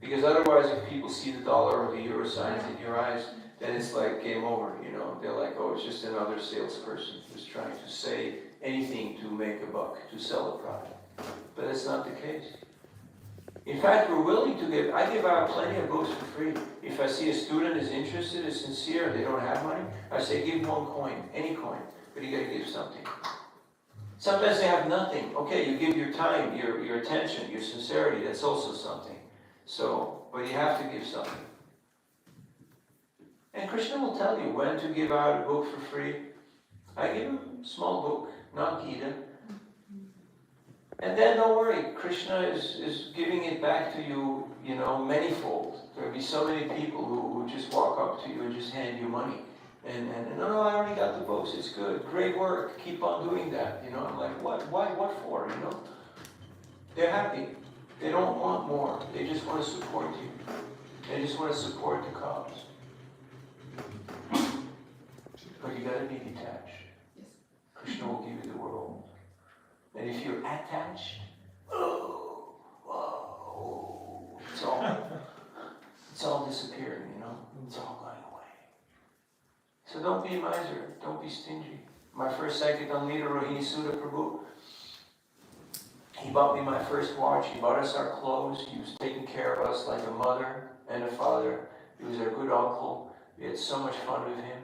Because otherwise, if people see the dollar or the euro signs in your eyes, then it's like game over, They're like, oh, it's just another salesperson who's trying to say anything to make a buck, to sell a product. But that's not the case. In fact, we're willing to give. I give out plenty of books for free. If I see a student is interested, is sincere, they don't have money, I say give 1 coin, any coin, but you gotta give something. Sometimes they have nothing. Okay, you give your time, your attention, your sincerity, that's also something. So, but you have to give something. And Krishna will tell you when to give out a book for free. I give him a small book, not Gita. And then don't worry, Krishna is giving it back to you, manyfold. There will be so many people who just walk up to you and just hand you money. And no, I already got the books, it's good, great work, keep on doing that. I'm like, what for, They're happy. They don't want more, they just want to support you. And just want to support the cause. But you gotta be detached. Yes. Krishna will give you the world. And if you're attached, oh, whoa, it's all disappearing, you know? It's all going away. So don't be a miser, don't be stingy. My first Sankirtan leader, Rohini Sudha Prabhu, he bought me my first watch, he bought us our clothes, he was taking care of us like a mother and a father. He was our good uncle. We had so much fun with him.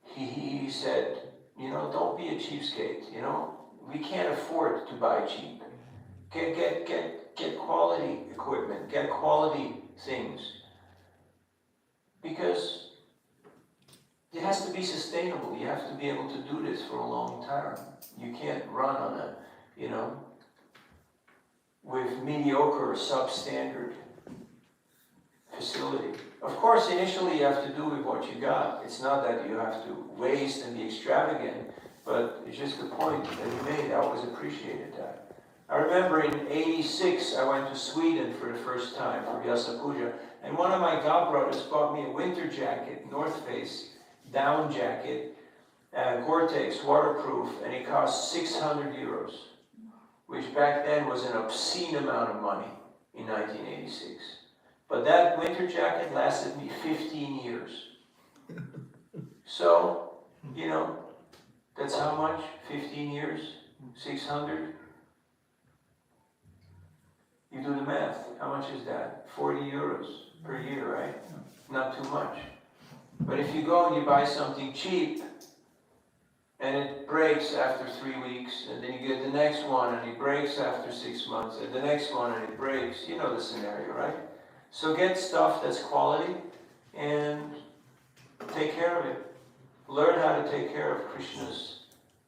He said, you know, don't be a cheapskate, you know? We can't afford to buy cheap. Get quality equipment, get quality things. Because it has to be sustainable. You have to be able to do this for a long time. You can't run on a, you know, with mediocre or substandard facility. Of course, initially you have to do with what you got. It's not that you have to waste and be extravagant, but it's just the point that you made. I always appreciated that. I remember in '86, I went to Sweden for the first time for Vyasa Puja, and one of my godbrothers bought me a winter jacket, North Face, down jacket, Gore-Tex, waterproof, and it cost 600 euros, which back then was an obscene amount of money in 1986. But that winter jacket lasted me 15 years. So, you know, that's how much? 15 years? 600? You do the math. How much is that? 40 euros per year, right? Not too much. But if you go and you buy something cheap, and it breaks after 3 weeks, and then you get the next one, and it breaks after 6 months, and the next one, and it breaks. You know the scenario, right? So get stuff that's quality, and take care of it. Learn how to take care of Krishna's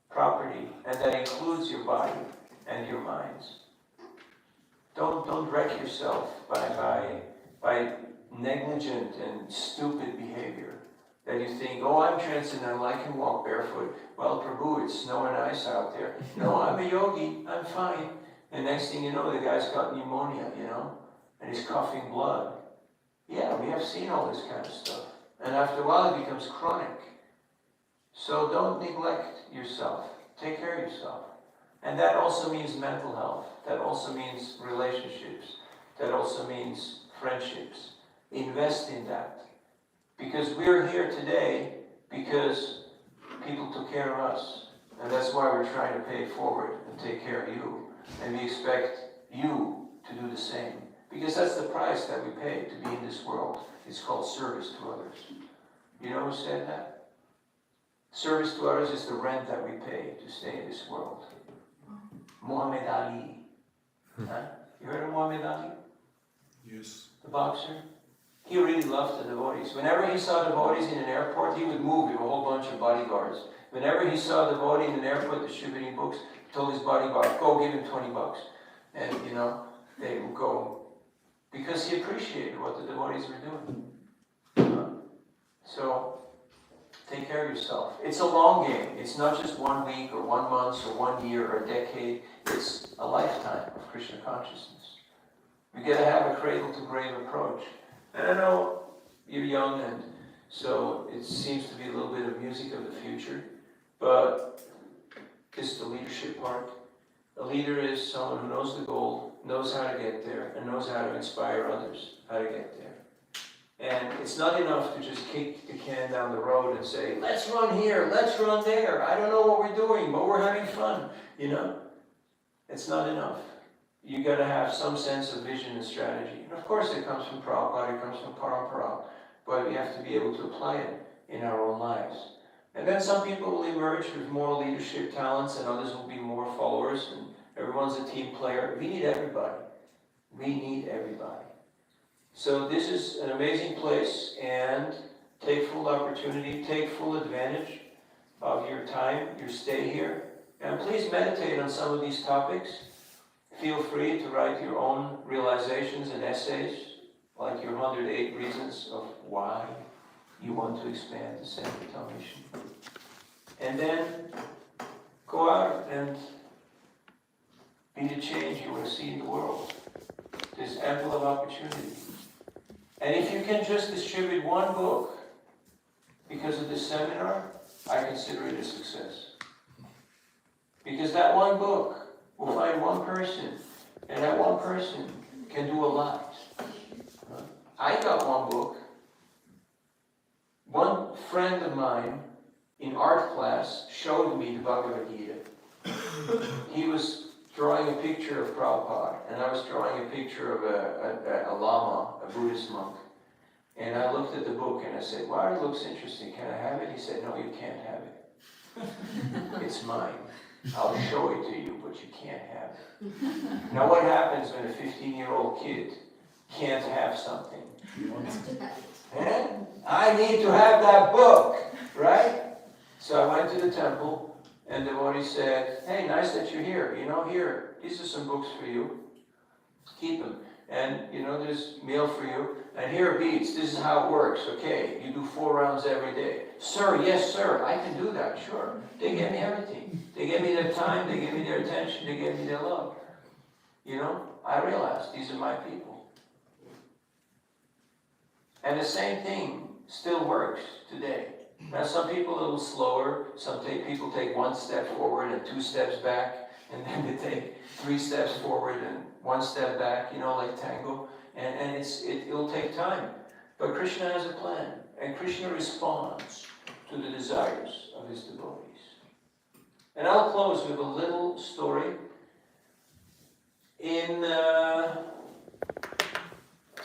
property, and that includes your body and your minds. Don't wreck yourself by negligent and stupid behavior. That you think, oh, I'm transcendental, I can walk barefoot. Well, Prabhu, it's snow and ice out there. No, I'm a yogi, I'm fine. And next thing you know, the guy's got pneumonia, you know, and he's coughing blood. Yeah, we have seen all this kind of stuff. And after a while, it becomes chronic. So don't neglect yourself. Take care of yourself. And that also means mental health. That also means relationships. That also means friendships. Invest in that. Because we're here today because people took care of us. And that's why we're trying to pay it forward and take care of you. And we expect you to do the same. Because that's the price that we pay to be in this world. It's called service to others. You know who said that? Service to others is the rent that we pay to stay in this world. Muhammad Ali. Huh? You heard of Muhammad Ali? Yes. The boxer? He really loved the devotees. Whenever he saw devotees in an airport, he would move with a whole bunch of bodyguards. Whenever he saw a devotee in an airport distributing books, he told his bodyguard, go give him 20 bucks. And, you know, they would go. Because he appreciated what the devotees were doing. So, take care of yourself. It's a long game. It's not just 1 week or 1 month or 1 year or a decade. It's a lifetime of Krishna consciousness. We got to have a cradle-to-grave approach. And I know you're young, and so it seems to be a little bit of music of the future, but it's the leadership part. A leader is someone who knows the goal, knows how to get there, and knows how to inspire others how to get there. And it's not enough to just kick the can down the road and say, let's run here, let's run there. I don't know what we're doing, but we're having fun, you know? It's not enough. You got to have some sense of vision and strategy. And of course it comes from Prabhupada, it comes from Parampara, but we have to be able to apply it in our own lives. And then some people will emerge with more leadership talents and others will be more followers and everyone's a team player. We need everybody. We need everybody. So this is an amazing place and take full opportunity, take full advantage of your time, your stay here. And please meditate on some of these topics. Feel free to write your own realizations and essays, like your 108 reasons of why you want to expand the Sankirtan mission. And then go out and be the change you want to see in the world. There's ample of opportunity. And if you can just distribute one book because of this seminar, I consider it a success. Because that one book will find one person, and that one person can do a lot. I got one book. One friend of mine in art class showed me the Bhagavad Gita. He was drawing a picture of Prabhupada, and I was drawing a picture of a lama, a Buddhist monk. And I looked at the book and I said, wow, it looks interesting, can I have it? He said, no, you can't have it. It's mine. I'll show it to you, but you can't have it. Now what happens when a 15-year-old kid can't have something? He wants to have it. Eh? I need to have that book, right? So I went to the temple, and the devotee said, hey, nice that you're here. You know, here, these are some books for you. Keep them. And, you know, there's meal for you. And here are beads. This is how it works. Okay, you do 4 rounds every day. Sir, yes, sir, I can do that, sure. They gave me everything. They gave me their time, they gave me their attention, they gave me their love. You know, I realized these are my people. And the same thing still works today. Now some people a little slower, people take 1 step forward and 2 steps back, and then they take 3 steps forward and 1 step back, you know, like tango. And it'll take time. But Krishna has a plan, and Krishna responds to the desires of his devotees. And I'll close with a little story. In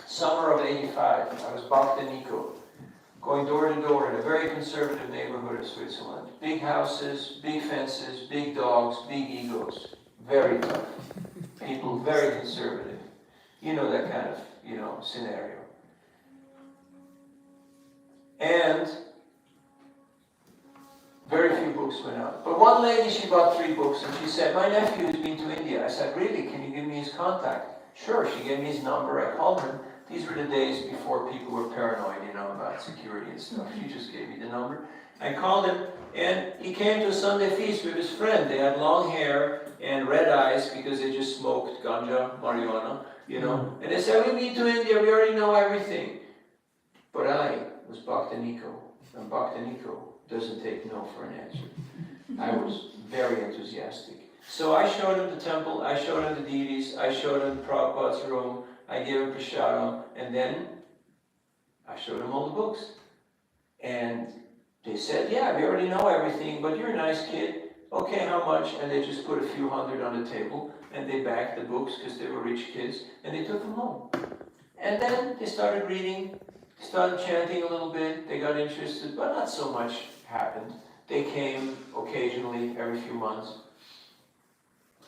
summer of '85, I was Bhaktaniko, going door to door in a very conservative neighborhood of Switzerland. Big houses, big fences, big dogs, big egos. Very tough. People very conservative. You know that kind of, scenario. And very few books went out. But one lady, she bought 3 books, and she said, my nephew has been to India. I said, really? Can you give me his contact? Sure. She gave me his number. I called him. These were the days before people were paranoid, about security and stuff. She just gave me the number. I called him, and he came to a Sunday feast with his friend. They had long hair and red eyes because they just smoked ganja, marijuana, And they said, we've been to India, we already know everything. But I was Bhaktaniko, and Bhaktaniko doesn't take no for an answer. I was very enthusiastic. So I showed him the temple, I showed him the deities, I showed him Prabhupada's room, I gave him prasadam, and then I showed him all the books. And they said, yeah, we already know everything, but you're a nice kid. Okay, how much? And they just put a few hundred on the table, and they backed the books because they were rich kids, and they took them home. And then they started reading, started chanting a little bit, they got interested, but not so much happened. They came occasionally, every few months.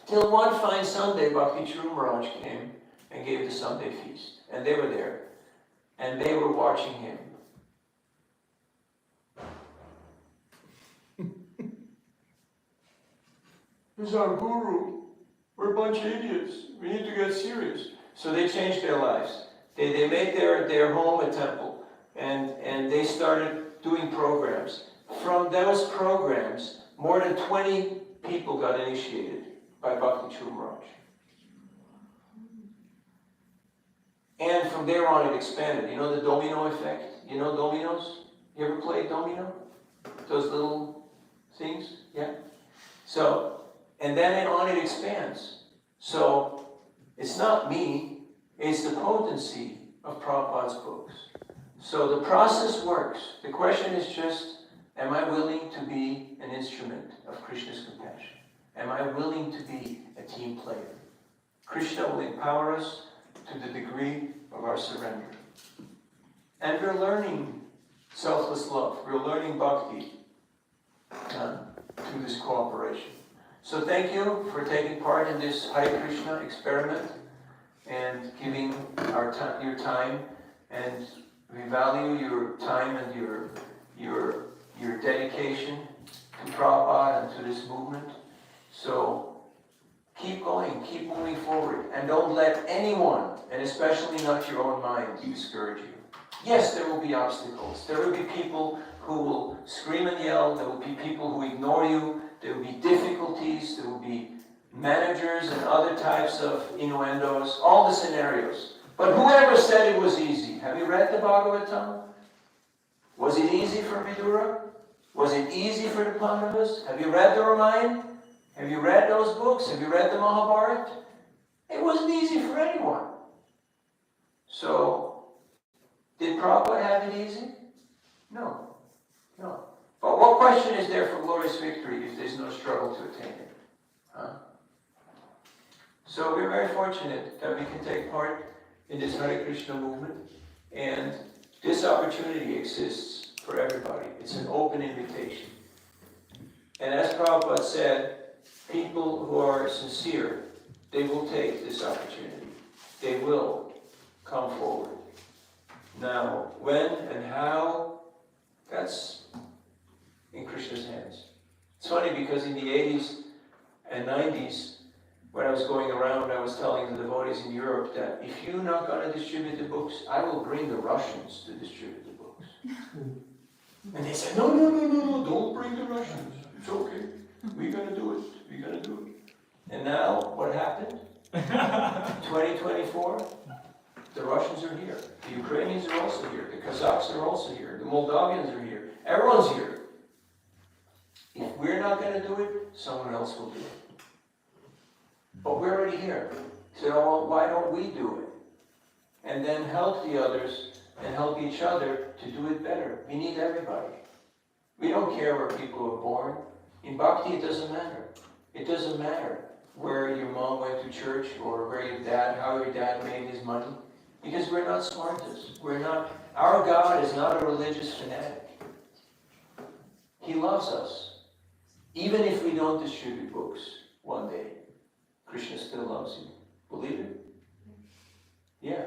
Till one fine Sunday, Bhakti Churu Maharaj came and gave the Sunday feast. And they were there. And they were watching him. This is our guru. We're a bunch of idiots. We need to get serious. So they changed their lives. They made their home a temple. And they started doing programs. From those programs, more than 20 people got initiated by Bhakti Churu Maharaj. And from there on it expanded. You know the domino effect? You know dominoes? You ever played domino? Those little things? Yeah? So, and then on it expands. So, it's not me, it's the potency of Prabhupada's books. So the process works. The question is just, am I willing to be an instrument of Krishna's compassion? Am I willing to be a team player? Krishna will empower us to the degree of our surrender. And we're learning selfless love. We're learning bhakti through this cooperation. So thank you for taking part in this Hare Krishna experiment and giving your time. And we value your time and your dedication to Prabhupada and to this movement. So keep going, keep moving forward, and don't let anyone, and especially not your own mind, discourage you. Yes, there will be obstacles. There will be people who will scream and yell. There will be people who ignore you. There will be difficulties. There will be managers and other types of innuendos, all the scenarios. But whoever said it was easy? Have you read the Bhagavatam? Was it easy for Vidura? Was it easy for the Pandavas? Have you read the Ramayana? Have you read those books? Have you read the Mahabharata? It wasn't easy for anyone. So, did Prabhupada have it easy? No. No. But what question is there for glorious victory if there's no struggle to attain it? Huh? So we're very fortunate that we can take part in this Hare Krishna movement, and this opportunity exists for everybody. It's an open invitation. And as Prabhupada said, people who are sincere, they will take this opportunity. They will come forward. Now, when and how, that's in Krishna's hands. It's funny because in the 80s and 90s, when I was going around, I was telling the devotees in Europe that if you're not going to distribute the books, I will bring the Russians to distribute the books. And they said, no, don't bring the Russians. It's okay. We're going to do it. We're going to do it. And now, what happened? 2024, the Russians are here. The Ukrainians are also here. The Kazakhs are also here. The Moldavians are here. Everyone's here. If we're not going to do it, someone else will do it. But we're already here. So well, why don't we do it? And then help the others and help each other to do it better. We need everybody. We don't care where people are born. In Bhakti, it doesn't matter. It doesn't matter where your mom went to church or where your dad, how your dad made his money. Because we're not smartest. Our God is not a religious fanatic. He loves us. Even if we don't distribute books one day, Krishna still loves you. Believe it? Yeah.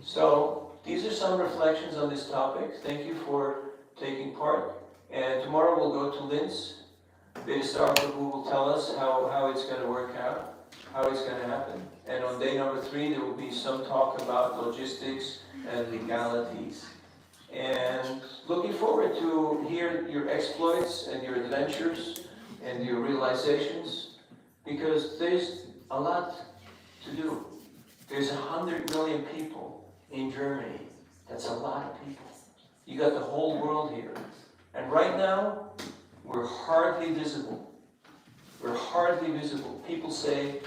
So, these are some reflections on this topic. Thank you for taking part. And tomorrow we'll go to Linz. Vedastar Prabhu will tell us how it's going to work out, how it's going to happen. And on day number 3, there will be some talk about logistics and legalities. And looking forward to hear your exploits and your adventures and your realizations, because there's a lot to do. There's 100 million people in Germany. That's a lot of people. You got the whole world here. And right now, we're hardly visible. We're hardly visible. People say,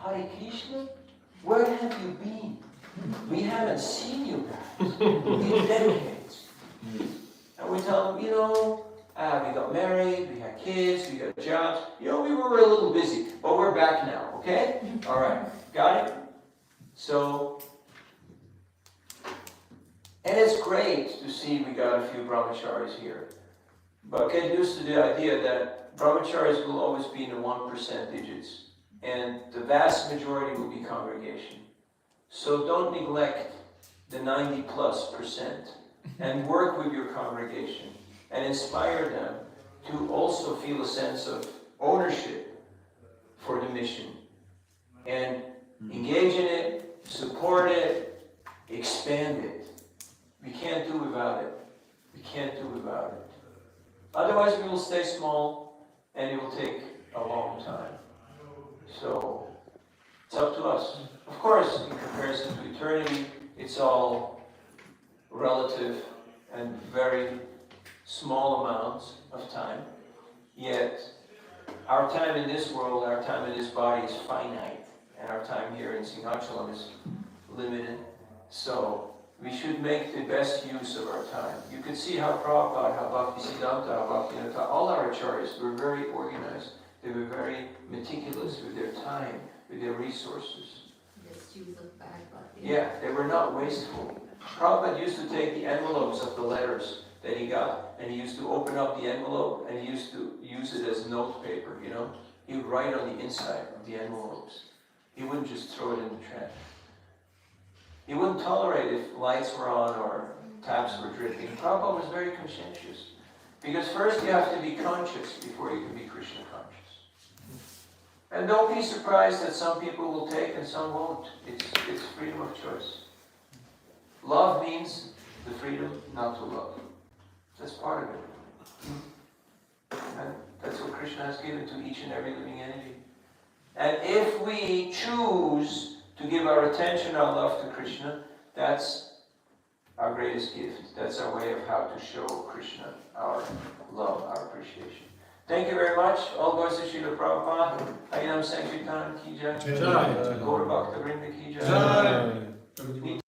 Hare Krishna, where have you been? We haven't seen you guys in decades. And we tell them, we got married, we had kids, we got jobs. We were a little busy, but we're back now, okay? All right, got it? So, and it's great to see we got a few brahmacharis here. But get used to the idea that brahmacharis will always be in the 1% digits, and the vast majority will be congregation. So don't neglect the 90+%, and work with your congregation, and inspire them to also feel a sense of ownership for the mission, and engage in it, support it, expand it. We can't do without it. We can't do without it. Otherwise, we will stay small, and it will take a long time. So, it's up to us. Of course, in comparison to eternity, it's all relative and very small amounts of time. Yet, our time in this world, our time in this body is finite, and our time here in Singhachalam is limited. So, we should make the best use of our time. You can see how Prabhupada, how Bhaktisiddhanta, how Bhaktivinoda, all our acharyas were very organized. They were very meticulous with their time, with their resources. Misuse of bad bhakti. Yeah, they were not wasteful. Prabhupada used to take the envelopes of the letters that he got, and he used to open up the envelope, and he used to use it as note paper, He would write on the inside of the envelopes. He wouldn't just throw it in the trash. He wouldn't tolerate if lights were on or taps were dripping. Prabhupada was very conscientious. Because first you have to be conscious before you can be Krishna conscious. And don't be surprised that some people will take and some won't. It's freedom of choice. Love means the freedom not to love. That's part of it. And that's what Krishna has given to each and every living entity. And if we choose to give our attention, our love to Krishna. That's our greatest gift. That's our way of how to show Krishna our love, our appreciation. Thank you very much. All goes to Srila Prabhupada. Harinam Sankirtan ki jai. Jai. Gaur Bhakta Vrinda ki jai. Jai.